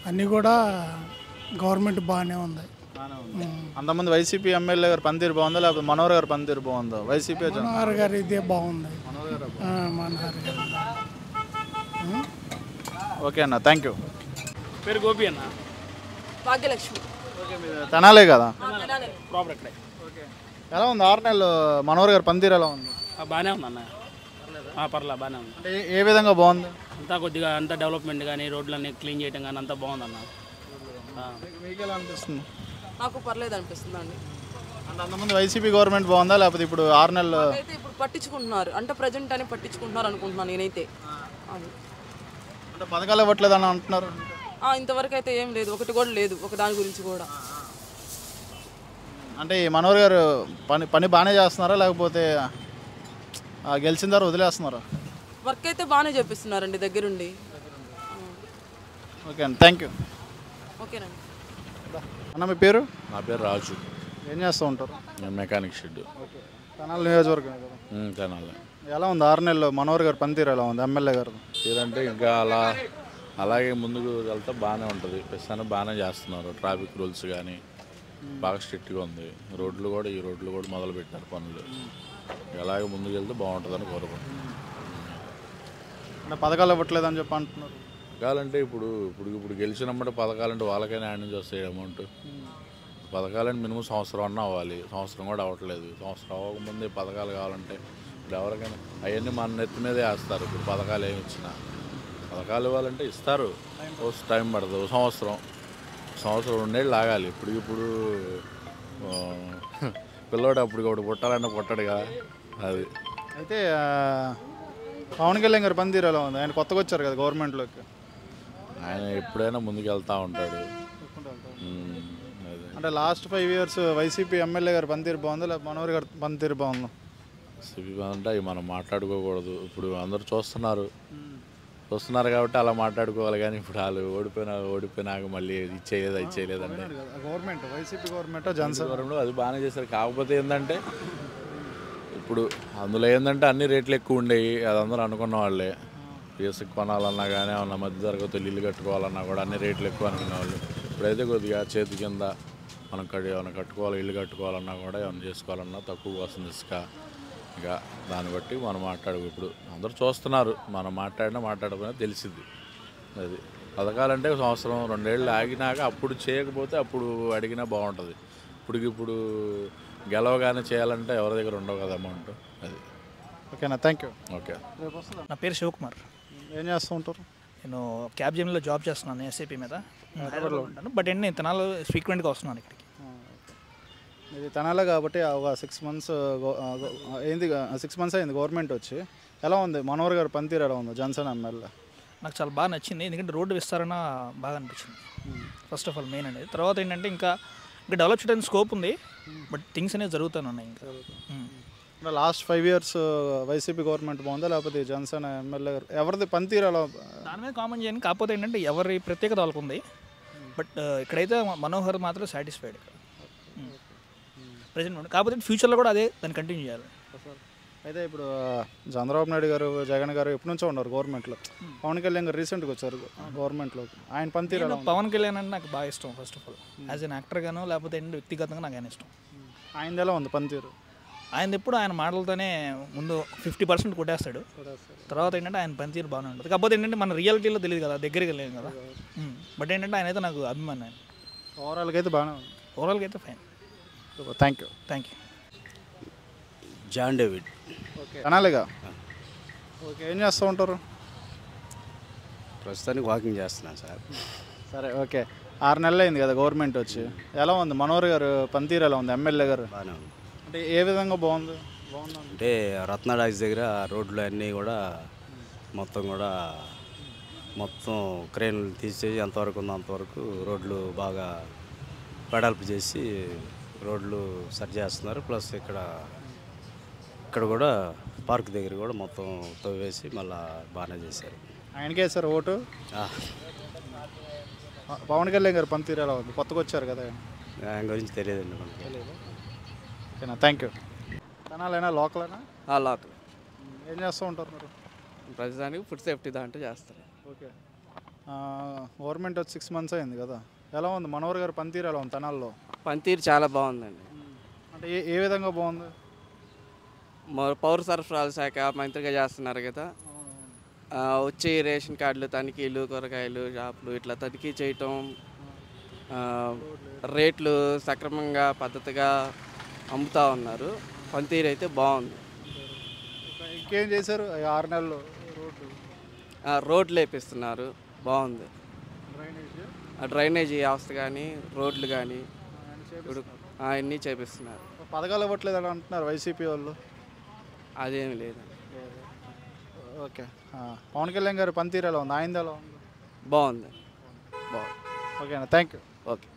O: అన్నీ కూడా గవర్నమెంట్ బాగానే ఉంది.
A: అంతమంది వైసీపీ ఎమ్మెల్యే గారు పనితీరు బాగుందా లేకపోతే మనోహర్ గారు పనితీరు బాగుందా? వైసీపీ
O: మనోహర్ గారు ఇదే బాగుంది. మనోహర్ గారు.
A: ఓకే అన్న, థ్యాంక్ యూ.
P: పేరు గోపి అన్న.
B: భాగ్యలక్ష్మి.
A: ఓకే, మీరు తెనాలే కదా?
P: ప్రాపర్ ఇక్కడే.
A: ఓకే, ఎలా ఉంది 6 నెలలు మనోహర్ గారు పనితీరు ఎలా ఉంది?
P: బాగానే ఉంది అన్న, పర్లా బాగానే ఉంది.
A: అంటే ఏ విధంగా బాగుంది?
P: అంతా కొద్దిగా అంతా డెవలప్మెంట్ కానీ రోడ్లన్నీ క్లీన్ చేయడం కానీ అంతా బాగుంది అన్న.
A: మీకు ఎలా అనిపిస్తుంది?
B: నాకు పర్లేదు అనిపిస్తుంది అండి.
A: అంటే అంతకుముందు వైసీపీ గవర్నమెంట్ బాగుందా లేకపోతే ఇప్పుడు 6 నెలలు?
B: అయితే ఇప్పుడు పట్టించుకుంటున్నారు, అంటే ప్రజెంట్ అని పట్టించుకుంటున్నారు అనుకుంటున్నాను నేనైతే.
A: అంటే పథకాలు ఇవ్వట్లేదు అని అంటున్నారు.
B: ఇంతవరకు అయితే ఏం లేదు, ఒకటి కూడా లేదు ఒక దాని గురించి కూడా.
A: అంటే ఈ మనోహర్ గారు పని బాగానే చేస్తున్నారా లేకపోతే గెలిచిన తర్వాత వదిలేస్తున్నారా?
Q: వర్క్ అయితే బాగానే చేపిస్తున్నారండి దగ్గరుండి.
A: ఓకే అండి, థ్యాంక్ యూ.
Q: ఓకేనండి.
A: అన్న మీ పేరు?
R: నా పేరు రాజు.
A: ఏం చేస్తూ ఉంటారు?
R: నేను మెకానిక్ షెడ్.
A: తెనాలి నియోజకవర్గం కదా?
R: తెనాలి.
A: ఎలా ఉంది 6 నెలల్లో మనోహర్ గారు పనితీరు ఎలా ఉంది ఎమ్మెల్యే గారు?
R: తీరంటే ఇంకా అలాగే ముందుకు వెళ్తే బాగానే ఉంటుంది. ప్రస్తుతానికి బాగానే చేస్తున్నారు. ట్రాఫిక్ రూల్స్ కానీ బాగా స్ట్రిక్ట్గా ఉంది. ఈ రోడ్లు కూడా మొదలు పెట్టారు పనులు. అలాగే ముందుకు వెళ్తే బాగుంటుందని కోరుకుంటున్నాను.
A: అంటే పథకాలు ఇవ్వట్లేదని చెప్పి అంటున్నారు.
R: పథకాలంటే ఇప్పుడు గెలిచినప్పుడు పథకాలంటే వాళ్ళకైనా యాడ్ నుంచి వస్తాయి అమౌంట్. పథకాలంటే మినిమం సంవత్సరం అన్నా అవ్వాలి. సంవత్సరం కూడా అవ్వట్లేదు. సంవత్సరం అవ్వకముందే పథకాలు కావాలంటే ఇప్పుడు ఎవరికైనా అవన్నీ మన నెత్తి మీదే వేస్తారు. ఇప్పుడు పథకాలు ఏమి ఇచ్చినా పథకాలు ఇవ్వాలంటే ఇస్తారు. టైం పడుతుంది. సంవత్సరం 2 ఏళ్ళు ఆగాలి. ఇప్పుడు పిల్లోడు అప్పుడు పుట్టాలంటే పుట్టాడు కదా అది.
A: అయితే పవన్ కళ్యాణ్ గారు పనితీరు ఎలా ఉంది? ఆయన కొత్తగా వచ్చారు కదా గవర్నమెంట్లోకి.
R: ఆయన ఎప్పుడైనా ముందుకు వెళ్తూ ఉంటాడు.
A: అంటే లాస్ట్ 5 years వైసీపీ ఎమ్మెల్యే గారు పనితీరు బాగుందా లేదా మనోహర్ గారు పనితీరు బాగుందా?
R: సిపి అంటే అవి మనం మాట్లాడుకోకూడదు. ఇప్పుడు అందరూ చూస్తున్నారు కాబట్టి అలా మాట్లాడుకోవాలి. కానీ ఇప్పుడు వాళ్ళు ఓడిపోయినాక మళ్ళీ ఇచ్చేయలేదండి.
A: గవర్నమెంట్ వైసీపీ గవర్నమెంట్ జనసేన
R: అది బాగానే చేశారు. కాకపోతే ఏంటంటే ఇప్పుడు అందులో ఏంటంటే అన్ని రేట్లు ఎక్కువ ఉండేవి. అది అందరూ అనుకున్న వాళ్ళే. బేసిక్ కొనాలన్నా కానీ ఏమన్నా మధ్య తరగతులు ఇల్లు కట్టుకోవాలన్నా కూడా అన్ని రేట్లు ఎక్కువ అనుకునే వాళ్ళు. ఇప్పుడైతే కొద్దిగా చేతి కింద మనం ఏమైనా కట్టుకోవాలి, ఇల్లు కట్టుకోవాలన్నా కూడా ఏమైనా చేసుకోవాలన్నా తక్కువ వస్తుంది ఇసుక. ఇక దాన్ని బట్టి మనం ఇప్పుడు అందరూ చూస్తున్నారు. మనం మాట్లాడకపోయినా తెలిసిద్ది. అది పథకాలంటే సంవత్సరం 2 ఏళ్ళు ఆగినాక అప్పుడు చేయకపోతే అప్పుడు అడిగినా బాగుంటుంది. ఇప్పుడు గెలవగానే చేయాలంటే ఎవరి దగ్గర ఉండవు కదా అమౌంట్. అది
A: ఓకేనా, థ్యాంక్ యూ.
R: ఓకే.
S: నా పేరు శివకుమార్.
A: ఏం చేస్తూ ఉంటారు?
S: నేను క్యాబ్ జెమ్లో జాబ్ చేస్తున్నాను ఎస్ఏపీ మీద. హైదరాబాద్లో ఉంటాను. బట్ నేను తెనాలి ఫ్రీక్వెంట్గా వస్తున్నాను ఇక్కడికి.
A: ఇది తెనాలి కాబట్టి ఒక 6 months అయింది. 6 months అయింది గవర్నమెంట్ వచ్చి. ఎలా ఉంది మనోహర్ గారు పనితీరు ఎలా ఉంది జనసేన ఎమ్మెల్యే?
S: నాకు చాలా బాగా నచ్చింది. ఎందుకంటే రోడ్డు విస్తరణ బాగా అనిపించింది ఫస్ట్ ఆఫ్ ఆల్ మెయిన్ అనేది. తర్వాత ఏంటంటే ఇంకా డెవలప్ చేయడానికి స్కోప్ ఉంది. బట్ థింగ్స్ అనేవి జరుగుతూనే ఉన్నాయి. ఇంకా
A: లాస్ట్ 5 years వైసీపీ గవర్నమెంట్ బాగుందా లేకపోతే జనసేన ఎమ్మెల్యే గారు ఎవరిది పనితీరు ఎలా?
S: దాని మీద కామెంట్ చేయను. కాకపోతే ఏంటంటే ఎవరి ప్రత్యేకత వాళ్ళకు ఉంది. బట్ ఇక్కడైతే మనోహర్ మాత్రం సాటిస్ఫైడ్ ప్రజెంట్. కాకపోతే ఫ్యూచర్లో కూడా అదే దాన్ని కంటిన్యూ చేయాలి.
A: అయితే ఇప్పుడు చంద్రబాబు నాయుడు గారు, జగన్ గారు ఎప్పటి నుంచో ఉన్నారు గవర్నమెంట్లో. పవన్ కళ్యాణ్ గారు రీసెంట్గా వచ్చారు గవర్నమెంట్లోకి. ఆయన పనితీరు ఎలా?
S: పవన్ కళ్యాణ్ అంటే నాకు బాగా ఇష్టం. First of all as an actor గాను లేకపోతే వ్యక్తిగతంగా నాకు ఆయన ఇష్టం.
A: ఆయనది ఎలా ఉంది పనితీరు?
S: ఆయన ఎప్పుడు ఆయన మాటలతోనే ముందు 50% కొట్టేస్తాడు. తర్వాత ఏంటంటే ఆయన పనితీరు బాగానే ఉంటుంది. కాకపోతే ఏంటంటే మన రియాలిటీలో తెలియదు కదా, దగ్గరికి వెళ్ళాను కదా. బట్ ఏంటంటే ఆయన అయితే నాకు అభిమానం. ఆయన
A: ఓవరాల్గా అయితే బాగానే ఉంది.
S: ఓవరాల్గా అయితే fine.
A: Thank you.
T: John David.
A: Okay, అనాలిగా. ఓకే, ఏం చేస్తూ ఉంటారు?
T: ప్రస్తుతానికి వాకింగ్ చేస్తున్నాను సార్.
A: సరే, ఓకే. 6 నెలలు అయింది కదా గవర్నమెంట్ వచ్చి. ఎలా ఉంది మనోహర్ గారు పనితీరు ఎలా ఉంది ఎమ్మెల్యే గారు?
T: బాగానే ఉంది.
A: అంటే ఏ విధంగా బాగుంది?
T: అంటే రత్నాడాక్స్ దగ్గర రోడ్లు అన్నీ కూడా మొత్తం క్రేన్లు తీసేసి ఎంతవరకు ఉందో అంతవరకు రోడ్లు బాగా వెడల్పు చేసి రోడ్లు సరి చేస్తున్నారు. ప్లస్ ఇక్కడ కూడా పార్క్ దగ్గర కూడా మొత్తం తవ్వేసి మళ్ళీ బాగానే చేశారు.
A: ఆయనకే సార్ ఓటు. పవన్ కళ్యాణ్ గారు పనితీరు ఎలా ఉంది? కొత్తగా వచ్చారు కదా.
T: ఆయన గురించి తెలియదండి మనకి.
A: ఓకేనా, థ్యాంక్ యూ. తెనాలైనా లోకలేనా?
U: లోకల్.
A: ఏం చేస్తూ ఉంటారు మీరు?
U: ప్రతిదానికి ఫుడ్ సేఫ్టీ దాంట్లో చేస్తారు.
A: ఓకే. గవర్నమెంట్ వచ్చి 6 months అయింది కదా. ఎలా ఉంది మనోహర్ గారు పనితీరు ఎలా ఉంది తెనాల్లో?
U: పనితీరు చాలా బాగుందండి.
A: అంటే ఏ విధంగా బాగుంది?
U: పౌర సరఫరాల శాఖ మంత్రిగా చేస్తున్నారు కదా. వచ్చి రేషన్ కార్డులు తనిఖీలు, కూరగాయలు షాపులు ఇట్లా తనిఖీ చేయటం, రేట్లు సక్రమంగా పద్ధతిగా అమ్ముతూ ఉన్నారు. పనితీరు అయితే బాగుంది.
A: ఇంకేం చేశారు 6 నెలలు?
U: రోడ్లు వేపిస్తున్నారు, బాగుంది. డ్రైనేజీ వ్యవస్థ కానీ రోడ్లు కానీ ఇప్పుడు అన్నీ చేపిస్తున్నారు.
A: పథకాలు ఇవ్వట్లేదు అని అంటున్నారు వైసీపీ వాళ్ళు.
U: అదేమి లేదు.
A: ఓకే. పవన్ కళ్యాణ్ గారు పనితీరు ఎలా ఉంది? ఆయనది ఎలా ఉంది?
U: బాగుంది.
A: ఓకేనా, థ్యాంక్ యూ.
U: ఓకే.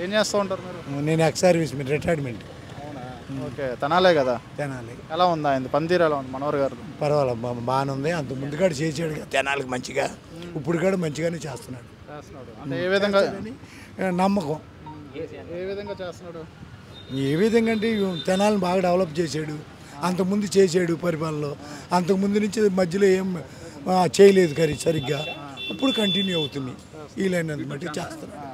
A: ఏం చేస్తూ ఉంటారు మీరు?
V: నేను ఎక్స్ సర్వీస్ రిటైర్మెంట్.
A: అవునా? ఓకే తెనాలే కదా.
C: తెనాలి
A: ఎలా ఉంది ఆయన పనితీరు ఎలా ఉంది మనోహర్ గారు?
C: పర్వాలేదు బాగానే ఉంది. అంత ముందు కూడా చేసాడు కదా తెనాలికి మంచిగా, ఇప్పుడు కూడా మంచిగానే చేస్తున్నాడు.
A: అంటే ఏ విధంగా
C: నమ్మకం.
A: ఏ విధంగా చేస్తున్నాడు?
C: ఏ విధంగా అంటే తెనాలిని బాగా డెవలప్ చేశాడు. అంతకుముందు చేసాడు పరిపాలనలో, అంతకుముందు నుంచి మధ్యలో ఏం చేయలేదు కానీ సరిగ్గా. ఇప్పుడు కంటిన్యూ అవుతుంది. ఈ లైన్ బట్టి చేస్తున్నాడు.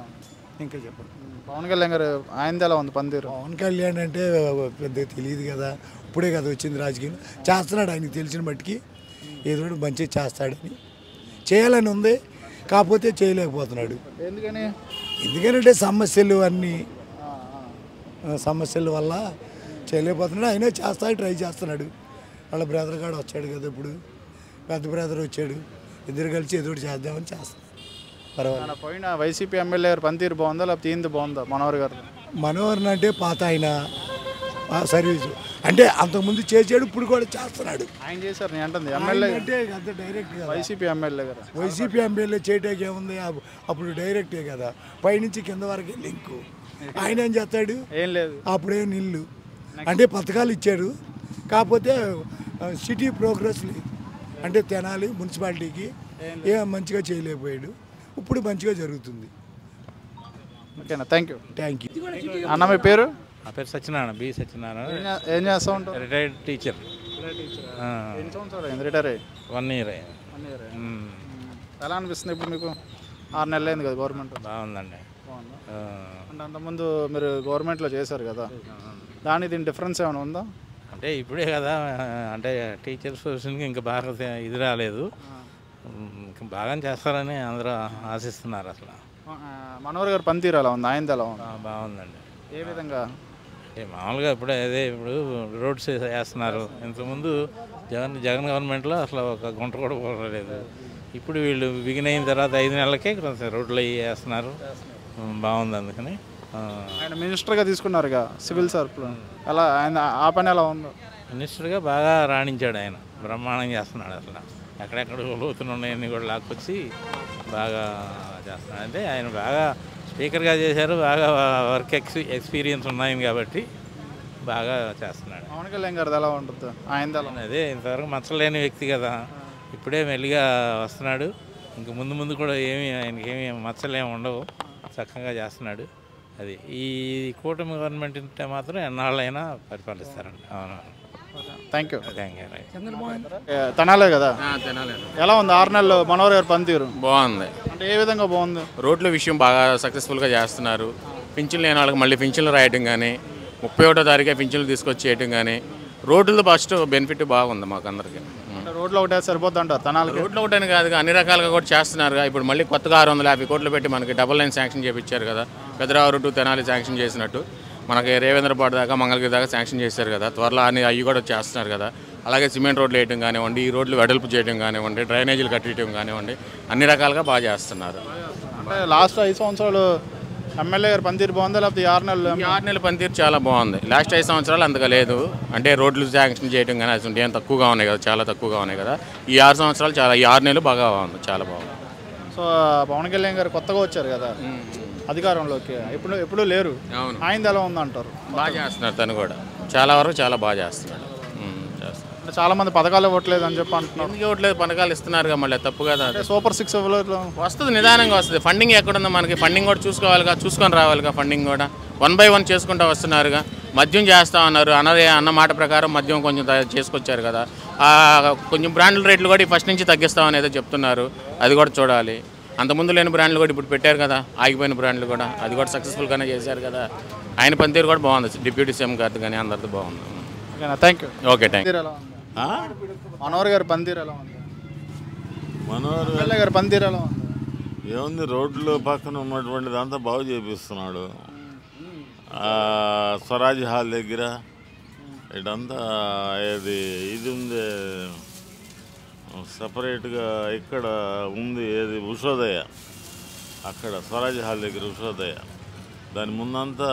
C: ఇంకా చెప్పండి.
A: పవన్ కళ్యాణ్ గారు ఆయనది ఎలా ఉంది పనితీరు?
C: పవన్ కళ్యాణ్ అంటే పెద్దగా తెలియదు కదా, ఇప్పుడే కదా వచ్చింది రాజకీయం. చేస్తున్నాడు ఆయనకి తెలిసిన బట్టికి, ఏదో మంచిగా చేస్తాడని చేయాలని ఉంది, కాకపోతే చేయలేకపోతున్నాడు.
A: ఎందుకని?
C: ఎందుకంటే సమస్యలు అన్నీ సమస్యల వల్ల చేయలేకపోతున్నాడు. అయినా చేస్తాడు, ట్రై చేస్తున్నాడు. వాళ్ళ బ్రదర్ కాడ వచ్చాడు కదా, ఇప్పుడు పెద్ద బ్రదర్ వచ్చాడు, ఇద్దరు కలిసి ఏదో చేద్దామని చేస్తున్నాడు. పర్వాలేదు.
A: పోయిన వైసీపీ ఎమ్మెల్యే గారు పనితీరు బాగుందా లేకపోతే ఈయనది బాగుందా మనోహర్ గారు?
C: మనోహర్ అంటే పాత ఆయన సర్వీసు అంటే అంతకుముందు చేసాడు, ఇప్పుడు కూడా చేస్తున్నాడు.
A: ఆయన చేశారు నేను అంటుంది ఎమ్మెల్యే
C: అంటే అంత డైరెక్ట్ కదా.
A: వైసీపీ ఎమ్మెల్యే గారు
C: వైసీపీ ఎమ్మెల్యే చేయటానికి ఏముంది, అప్పుడు డైరెక్టే కదా, పైనుంచి కింద వరకే లింకు. ఆయన ఏం చేస్తాడు?
A: ఏం లేదు.
C: అప్పుడే నీళ్ళు అంటే పథకాలు ఇచ్చాడు, కాకపోతే సిటీ ప్రోగ్రెస్ అంటే తెనాలి మున్సిపాలిటీకి మంచిగా చేయలేకపోయాడు. ఇప్పుడు మంచిగా జరుగుతుంది.
A: ఓకేనా, థ్యాంక్ యూ.
C: Thank you.
A: అన్న మీ పేరు?
V: నా పేరు సత్యనారాయణ, బి సత్యనారాయణ.
A: ఏం చేస్తూ ఉంటారు?
V: Retired teacher.
A: ఎన్ని సంవత్సరాలు అయింది రిటైర్ అయ్యి?
V: 1 year.
A: ఎలా అనిపిస్తుంది ఇప్పుడు మీకు? 6 నెలలు అయింది కదా గవర్నమెంట్.
V: బాగుందండి.
A: అంటే అంతకుముందు మీరు గవర్నమెంట్లో చేశారు కదా, దాని దీని డిఫరెన్స్ ఏమైనా ఉందా?
V: అంటే ఇప్పుడే కదా, అంటే టీచర్స్ పొజిషన్కి ఇంకా బాగా ఇది రాలేదు, ఇంకా బాగా చేస్తారని అందరూ ఆశిస్తున్నారు. అసలు
A: మనోహర్ గారు పనితీరు ఎలా ఉంది? ఆయనది ఎలా ఉంది?
V: బాగుందండి.
A: ఏ విధంగా?
V: మామూలుగా ఇప్పుడే అదే ఇప్పుడు రోడ్స్ వేస్తున్నారు. ఇంతకుముందు జగన్ గవర్నమెంట్లో అసలు ఒక గుంట కూడా పోలేదు. ఇప్పుడు వీళ్ళు బిగిన్ అయిన తర్వాత 5 నెలలకే రోడ్లు అవి వేస్తున్నారు. బాగుంది. అందుకని
A: ఆయన మినిస్టర్గా తీసుకున్నారుగా సివిల్ సర్ప్లు, ఎలా ఆయన ఆ పని ఎలా ఉందో?
V: మినిస్టర్గా బాగా రాణించాడు ఆయన, బ్రహ్మాండం చేస్తున్నాడు. అసలు ఎక్కడెక్కడ లోతులు ఉన్నాయన్నీ కూడా లాక్కొచ్చి బాగా చేస్తున్నాడు. అంటే ఆయన బాగా స్పీకర్గా చేశారు, బాగా వర్క్ ఎక్స్పీరియన్స్ ఉన్నాయి కాబట్టి బాగా చేస్తున్నాడు.
A: పవన్ కళ్యాణ్ గారిది ఎలా ఉంటుంది? ఆయనది ఎలా?
V: అదే ఇంతవరకు మచ్చలేని వ్యక్తి కదా, ఇప్పుడే మెల్లిగా వస్తున్నాడు. ఇంక ముందు ముందు కూడా ఆయనకి ఏమి మచ్చలేమి ఉండవు, చక్కగా చేస్తున్నాడు. అది ఈ కూటమి గవర్నమెంట్ ఉంటే మాత్రం ఎన్నాళ్ళైనా పరిపాలిస్తారండి. అవును.
A: Thank you.
V: Thank you.
A: తెనాలే కదా.
W: తెనాలి.
A: ఎలా ఉంది 6 నెలలు మనోహర్ గారు పనితీరు?
W: బాగుంది.
A: అంటే ఏ విధంగా బాగుంది?
W: రోడ్ల విషయం బాగా సక్సెస్ఫుల్గా చేస్తున్నారు. పింఛన్లు లేని వాళ్ళకి మళ్ళీ పింఛన్లు రాయటం కానీ, 31వ తారీఖే పింఛన్లు తీసుకొచ్చి చేయటం కానీ, రోడ్లు ఫస్ట్ బెనిఫిట్ బాగుంది మాకు అందరికీ.
A: రోడ్లు ఒకటే సరిపోద్ది అంటారు తెనాలి?
W: రోడ్లు ఒకటని కాదు, అన్ని రకాలుగా కూడా చేస్తున్నారు. ఇప్పుడు మళ్ళీ కొత్తగా 650 కోట్లు పెట్టి మనకి డబుల్ లైన్ శాంక్షన్ చేయించారు కదా, పెదరావూరు టు తెనాలి శాంక్షన్ చేసినట్టు మనకి రేవేంద్రపాడు దాకా మంగళగిరి దాకా శాంక్షన్ చేశారు కదా. త్వరలో అవి కూడా చేస్తున్నారు కదా. అలాగే సిమెంట్ రోడ్లు వేయడం కానివ్వండి, ఈ రోడ్లు వెడల్పు చేయడం కానివ్వండి, డ్రైనేజీలు కట్టడం కానివ్వండి, అన్ని రకాలుగా బాగా చేస్తున్నారు.
A: అంటే లాస్ట్ 5 సంవత్సరాలు ఎమ్మెల్యే గారు పనితీరు బాగుందా లేకపోతే 6 నెలలు?
W: 6 నెలల పనితీరు చాలా బాగుంది. లాస్ట్ 5 సంవత్సరాలు అంతగా లేదు. అంటే రోడ్లు శాంక్షన్ చేయడం కానీ అది ఏం తక్కువగా ఉన్నాయి కదా, చాలా తక్కువగా ఉన్నాయి కదా. ఈ 6 సంవత్సరాలు ఈ 6 నెలలు బాగా బాగుంది, చాలా బాగుంది.
A: సో పవన్ కళ్యాణ్ గారు కొత్తగా వచ్చారు కదా అధికారంలోకి, ఎప్పుడు లేరు.
W: అవును.
A: ఆయనది ఎలా ఉందంటారు?
W: బాగా చేస్తున్నారు, తను కూడా చాలా వరకు చాలా బాగా చేస్తున్నాడు.
A: అంటే చాలా మంది పథకాలు ఇవ్వట్లేదు అని చెప్పి అంటున్నారు.
W: ఎందుకు ఇవ్వట్లేదు? పథకాలు ఇస్తున్నారు మళ్ళీ, తప్పు కదా.
A: సూపర్ 6
W: వస్తుంది, నిదానంగా వస్తుంది. ఫండింగ్ ఎక్కడుందో మనకి, ఫండింగ్ కూడా చూసుకోవాలిగా, చూసుకొని రావాలిగా. ఫండింగ్ కూడా 1 by 1 చేసుకుంటూ వస్తున్నారుగా. మద్యం చేస్తా ఉన్నారు, అన్న మాట ప్రకారం మద్యం కొంచెం చేసుకొచ్చారు కదా. కొంచెం బ్రాండ్ల రేట్లు కూడా ఫస్ట్ నుంచి తగ్గిస్తామని ఏదో చెప్తున్నారు, అది కూడా చూడాలి. అంతకుముందు లేని బ్రాండ్లు కూడా ఇప్పుడు పెట్టారు కదా, ఆగిపోయిన బ్రాండ్లు కూడా, అది కూడా సక్సెస్ఫుల్గానే చేశారు కదా. ఆయన పనితీరు కూడా బాగుంది, డిప్యూటీ సీఎం గారిది కానీ అందరిది బాగుంది.
A: Thank you.
W: Okay, thank you.
A: Manohar గారి పనితీరు ఎలా ఉంది?
X: మనోహర్
A: గారి పనితీరు ఎలా ఉంది?
X: ఏముంది, రోడ్లు పక్కన ఉన్నటువంటిది అంతా బాగు చేపిస్తున్నాడు. స్వరాజ్ హాల్ దగ్గర ఇటంతా ఇది ఉంది సపరేట్గా. ఇక్కడ ఉంది ఏది ఉషోదయ, అక్కడ స్వరాజ్ హాల్ దగ్గర ఉషోదయ, దాని ముందంతా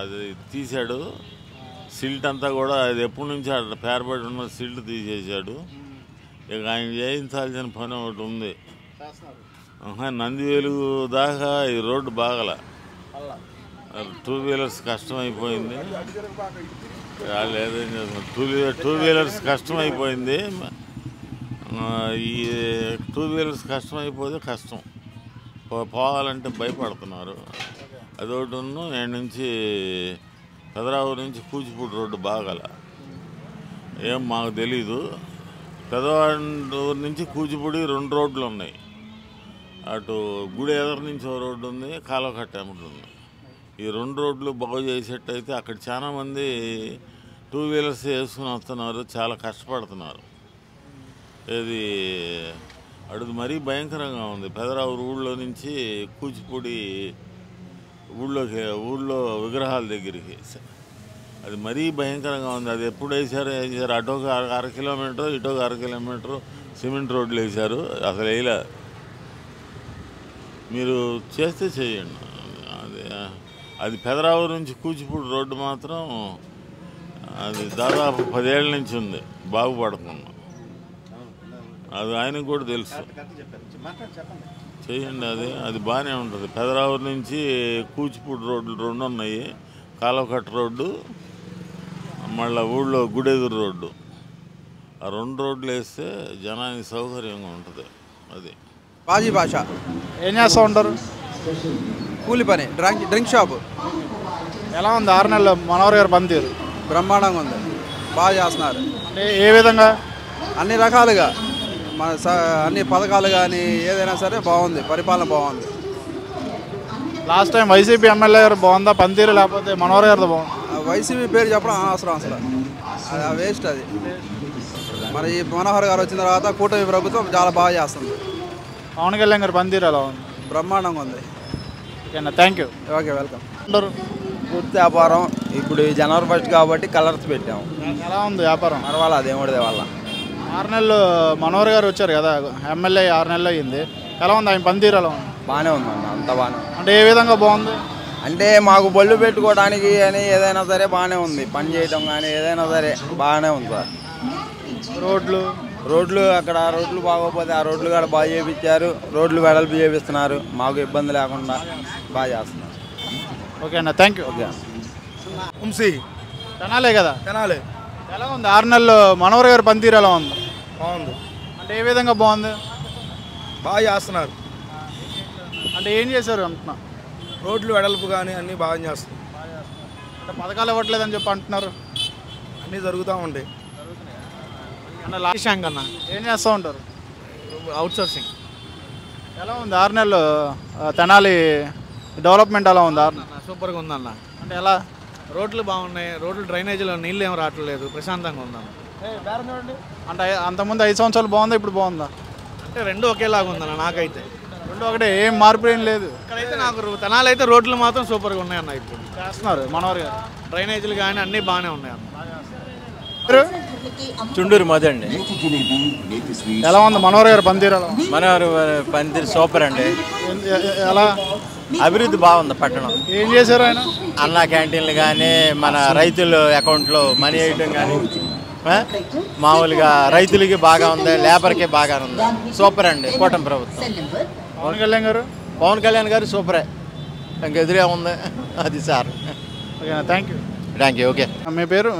X: అది తీశాడు. సిల్ట్ అంతా కూడా అది ఎప్పటి నుంచి అట్లా పేరబడి ఉన్న సిల్ట్ తీసేశాడు. ఇక ఆయన చేయించాల్సిన పని ఒకటి ఉంది. నందివేలు దాకా ఈ రోడ్డు బాగల, టూ వీలర్స్ కష్టమైపోయింది. వాళ్ళు ఏదైనా చేస్తున్నారు, టూ వీలర్స్ కష్టమైపోయింది. ఈ టూ వీలర్స్ కష్టమైపోతే కష్టం, పోవాలంటే భయపడుతున్నారు. అదొకటి నేను నుంచి పెదరావు నుంచి కూచిపూడి రోడ్డు బాగాల ఏం మాకు తెలీదు. పెదవాడూరు నుంచి కూచిపూడి 2 రోడ్లు ఉన్నాయి. అటు గుడి ఎదురు నుంచి ఒక రోడ్డు ఉంది, కాలువకట్ట అమ్మటి ఉంది. ఈ 2 రోడ్లు బాగు చేసేటైతే అక్కడ చాలామంది టూ వీలర్స్ వేసుకుని వస్తున్నారు, చాలా కష్టపడుతున్నారు. ఇది అడుగు మరీ భయంకరంగా ఉంది. పెదరావు ఊళ్ళో నుంచి కూచిపూడి ఊళ్ళో విగ్రహాల దగ్గరికి అది మరీ భయంకరంగా ఉంది. అది ఎప్పుడు వేసారు అటొక 1/2 కిలోమీటర్ ఇటొక 1/2 కిలోమీటర్ సిమెంట్ రోడ్లు వేశారు. అసలు వేయలే. మీరు చేస్తే చేయండి. అది పెదరావు నుంచి కూచిపూడి రోడ్డు మాత్రం అది దాదాపు 10 ఏళ్ళ నుంచి ఉంది, బాగుపడుతున్నాం. అది ఆయనకు కూడా తెలుసు. చేయండి, అది బాగానే ఉంటుంది. పెదరావు నుంచి కూచిపూడి రోడ్లు 2 ఉన్నాయి, కాలువకట్ట రోడ్డు, మళ్ళీ ఊళ్ళో గుడెదురు రోడ్డు. ఆ 2 రోడ్లు వేస్తే జనానికి సౌకర్యంగా ఉంటుంది. అది
D: బాజీ భాష.
A: ఏం చేస్తూ ఉంటారు?
D: కూలి పని, డ్రింక్ షాపు.
A: ఎలా ఉంది 6 నెలలు మనోహర్ గారు పనితీరు?
D: బ్రహ్మాండంగా ఉంది, బాగా చేస్తున్నారు.
A: అంటే ఏ విధంగా?
D: అన్ని రకాలుగా మన అన్ని పథకాలు కానీ ఏదైనా సరే బాగుంది, పరిపాలన బాగుంది.
A: లాస్ట్ టైం వైసీపీ ఎమ్మెల్యే గారు బాగుందా పనితీరు, లేకపోతే మనోహర్ గారితో బాగుంది?
D: వైసీపీ పేరు చెప్పడం అనవసరం, అసలు అది వేస్ట్. అది మరి ఈ మనోహర్ గారు వచ్చిన తర్వాత కూటమి ప్రభుత్వం చాలా బాగా చేస్తుంది.
A: పవన్ కళ్యాణ్ గారు పనితీరు ఎలా ఉంది?
D: బ్రహ్మాండంగా ఉంది.
A: ఓకేనా, థ్యాంక్ యూ.
D: Okay, welcome.
E: పూర్తి వ్యాపారం. ఇప్పుడు జనవరి 1 కాబట్టి కలర్స్ పెట్టాము.
A: ఎలా ఉంది వ్యాపారం?
E: పర్వాలేదు, దేవుడిదే వల్ల.
A: 6 నెలలు మనోహర్ గారు వచ్చారు కదా ఎమ్మెల్యే, 6 నెలలు అయ్యింది. ఎలా ఉంది ఆయన పనితీరు? ఎలా ఉంది?
E: బాగానే ఉందన్న, అంత బాగానే.
A: అంటే ఏ విధంగా బాగుంది?
E: అంటే మాకు బళ్ళు పెట్టుకోవడానికి అని ఏదైనా సరే బాగానే ఉంది, పని చేయడం కానీ ఏదైనా సరే బాగానే ఉంది సార్. రోడ్లు అక్కడ రోడ్లు బాగోపోతే ఆ రోడ్లు కూడా బాగా చేయించారు, రోడ్లు వెడల్పు చేపిస్తున్నారు, మాకు ఇబ్బంది లేకుండా బాగా చేస్తున్నారు.
A: ఓకేనా, థ్యాంక్ యూ. ఓకే. తెనాలే కదా?
F: తెనాలే.
A: ఎలా ఉంది 6 నెలలు మనోహర్ గారి పనితీరు ఎలా ఉంది?
F: బాగుంది.
A: అంటే ఏ విధంగా బాగుంది?
F: బాగా చేస్తున్నారు.
A: అంటే ఏం చేశారు అంటున్నా?
F: రోడ్లు వెడల్పు కానీ అన్నీ బాగా చేస్తున్నారు.
A: అంటే పథకాలు ఇవ్వట్లేదని చెప్పి అంటున్నారు.
F: అన్నీ జరుగుతూ ఉంటాయి.
A: అన్న ఏం చేస్తూ ఉంటారు?
F: అవుట్సోర్సింగ్.
A: ఎలా ఉంది 6 నెలలు తెనాలి డెవలప్మెంట్ ఎలా ఉంది?
F: సూపర్గా ఉందన్న.
A: అంటే ఎలా?
F: రోడ్లు బాగున్నాయి, రోడ్లు డ్రైనేజీలో నీళ్ళు ఏం రావట్లేదు, ప్రశాంతంగా ఉందన్న.
A: అంటే అంతకుముందు 5 సంవత్సరాలు బాగుందా, ఇప్పుడు బాగుందా?
F: అంటే 2 ఒకేలాగా ఉందన్న నాకైతే.
A: 2 ఒకటే, ఏం మార్పు ఏం లేదు.
F: ఇక్కడైతే నాకు తెనాలి అయితే రోడ్లు మాత్రం సూపర్గా ఉన్నాయన్న. ఇప్పుడు
A: చేస్తున్నారు మనోహర్ గారు.
F: డ్రైనేజీలు కానీ అన్నీ బాగానే ఉన్నాయన్న.
E: చుండూరు మధు అండి.
A: ఎలా ఉంది మనోహర్ గారు పనితీరు?
E: మనోహర్ పనితీరు సూపర్ అండి.
A: ఎలా?
E: అభివృద్ధి బాగుంది పట్టణం.
A: ఏం చేశారు ఆయన?
E: అన్న క్యాంటీన్లు కానీ, మన రైతుల అకౌంట్లో మనీ వేయటం కానీ, మామూలుగా రైతులకి బాగా ఉంది, లేబర్కి బాగా ఉంది. సూపర్ అండి కూటమి ప్రభుత్వం.
A: పవన్ కళ్యాణ్ గారు?
E: పవన్ కళ్యాణ్ గారు సూపరే, ఇంక ఎదురే ఉంది అది sir.
A: Okay, thank you.
E: Thank you. Okay.
A: మీ పేరు?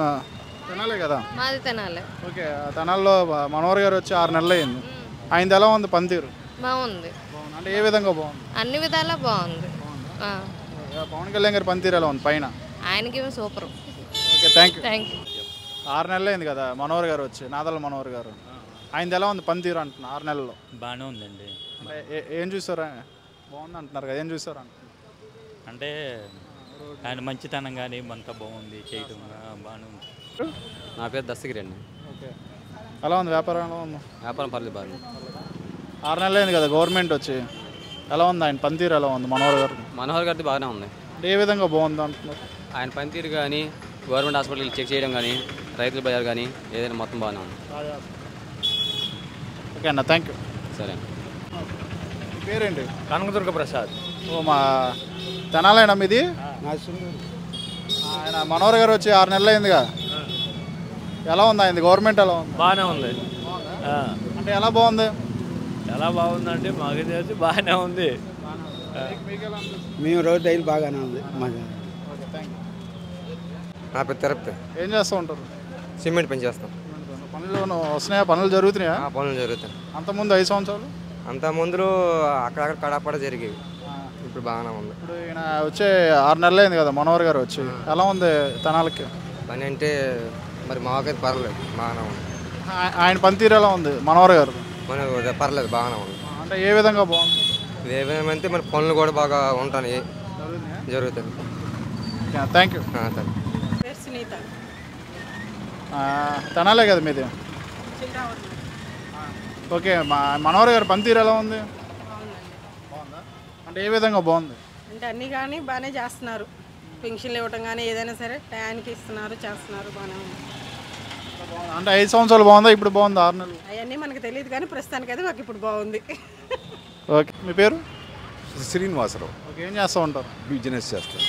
A: తెనాలే కదా?
B: మాది తెనాలే.
A: ఓకే, తెనాల్లో మనోహర్ గారు వచ్చి 6 నెలలు అయింది. ఆయనది ఎలా ఉంది పనితీరు?
B: బాగుంది.
A: అంటే ఏ విధంగా బాగుంది?
B: అన్ని విధాలా బాగుంది.
A: పవన్ కళ్యాణ్ గారి పనితీరు ఎలా ఉంది పైన?
B: ఆయనకి super.
A: Okay, thank you.
B: Thank you.
A: 6 నెలలు అయింది కదా మనోహర్ గారు వచ్చి, నాదల మనోహర్ గారు. ఆయనది ఎలా ఉంది పనితీరు అంటున్నా 6 నెలల్లో?
H: బాగానే ఉందండి.
A: ఏం చూసారా? బాగుంది అంటున్నారు కదా, ఏం చూసారు అంటున్నారు?
H: అంటే ఆయన మంచితనం కానీ అంతా బాగుంది, చేయటం బాగానే ఉంది.
Y: నా పేరు దస్తగిరి అండి.
A: ఓకే, ఎలా ఉంది వ్యాపారం? ఎలా ఉంది
Y: వ్యాపారం? పర్లేదు, బాగుంది.
A: 6 నెలలు అయింది కదా గవర్నమెంట్ వచ్చి, ఎలా ఉంది ఆయన పనితీరు? ఎలా ఉంది మనోహర్ గారు?
Y: మనోహర్ గారిది బాగానే ఉంది.
A: ఏ విధంగా బాగుంది అంటున్నారు?
Y: ఆయన పనితీరు కానీ, గవర్నమెంట్ హాస్పిటల్ చెక్ చేయడం కానీ, రైతుల బజార్ కానీ ఏదైనా మొత్తం బాగానే ఉంది.
A: ఓకే అన్న, థ్యాంక్ యూ.
Y: సరే.
A: పేరేంటి?
F: కనకదుర్గ ప్రసాద్.
A: ఓ, మా తెనాలేనా మీది? ఆయన మనోహర్ గారు వచ్చి 6 నెలలు అయిందిగా, ఎలా ఉంది ఆయనది గవర్నమెంట్? ఎలా ఉంది?
F: బాగానే ఉంది.
A: అంటే ఎలా బాగుంది?
F: ఎలా బాగుందంటే మాకు తెలిసి బాగానే ఉంది.
Z: మేము రోడ్డు అయిన బాగానే ఉంది మాకు.
G: నా పేరు తిరుపతి.
A: ఏం చేస్తూ ఉంటారు?
G: సిమెంట్ పని చేస్తాం.
A: పనులు వస్తున్నాయా? పనులు జరుగుతున్నాయా?
G: పనులు జరుగుతాయి.
A: అంతకుముందు 5 సంవత్సరాలు
G: అంత ముందు అక్కడక్కడ కడపడ జరిగేవి. ఇప్పుడు బాగానే ఉంది.
A: ఇప్పుడు ఈయన వచ్చే 6 నెలలు అయింది కదా మనోహర్ గారు వచ్చి, ఎలా ఉంది తెనాలకి
G: పని? అంటే మరి మాకైతే పర్లేదు, బాగానే ఉంది.
A: ఆయన పనితీరు ఎలా ఉంది మనోహర్ గారు?
G: మన పర్లేదు, బాగానే ఉంది.
A: అంటే ఏ విధంగా బాగుంది?
G: ఏ విధంగా అంటే మరి పనులు కూడా బాగా ఉంటాయి, జరుగుతాయి.
A: Thank you.
I: పేరు సునీత.
A: తెనాలే కదా మీది? ఓకే, మనోహర్ గారు పనితీరు ఎలా ఉంది? బాగుందా? అంటే ఏ విధంగా బాగుంది?
I: అంటే అన్నీ కానీ బాగానే చేస్తున్నారు. పెన్షన్లు ఇవ్వటం కానీ ఏదైనా సరే టయానికి ఇస్తున్నారు, చేస్తున్నారు, బాగానే ఉంది.
A: అంటే 5 సంవత్సరాలు బాగుందా, ఇప్పుడు బాగుందా 6 నెలలు?
I: అవన్నీ మనకు తెలియదు కానీ ప్రస్తుతానికి అయితే మాకు ఇప్పుడు బాగుంది.
A: ఓకే, మీ పేరు?
J: శ్రీనివాసరావు.
A: ఓకే, ఏం చేస్తూ ఉంటారు?
J: బిజినెస్ చేస్తాను.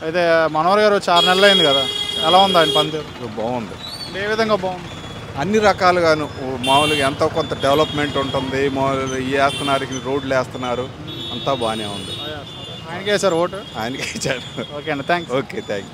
A: అయితే మనోహర్ గారు వచ్చి 6 నెలలు అయింది కదా, ఎలా ఉంది ఆయన పనితీరు?
J: బాగుంది.
A: అంటే ఏ విధంగా బాగుంది?
J: అన్ని రకాలుగాను మామూలుగా ఎంతో కొంత డెవలప్మెంట్ ఉంటుంది. మామూలుగా వేస్తున్నారు, రోడ్లు వేస్తున్నారు, అంతా బాగానే ఉంది.
A: ఆయనకే సార్ ఓటు?
J: ఆయనకే ఇచ్చారు.
A: ఓకే అండి, థ్యాంక్స్.
J: Okay, thank you.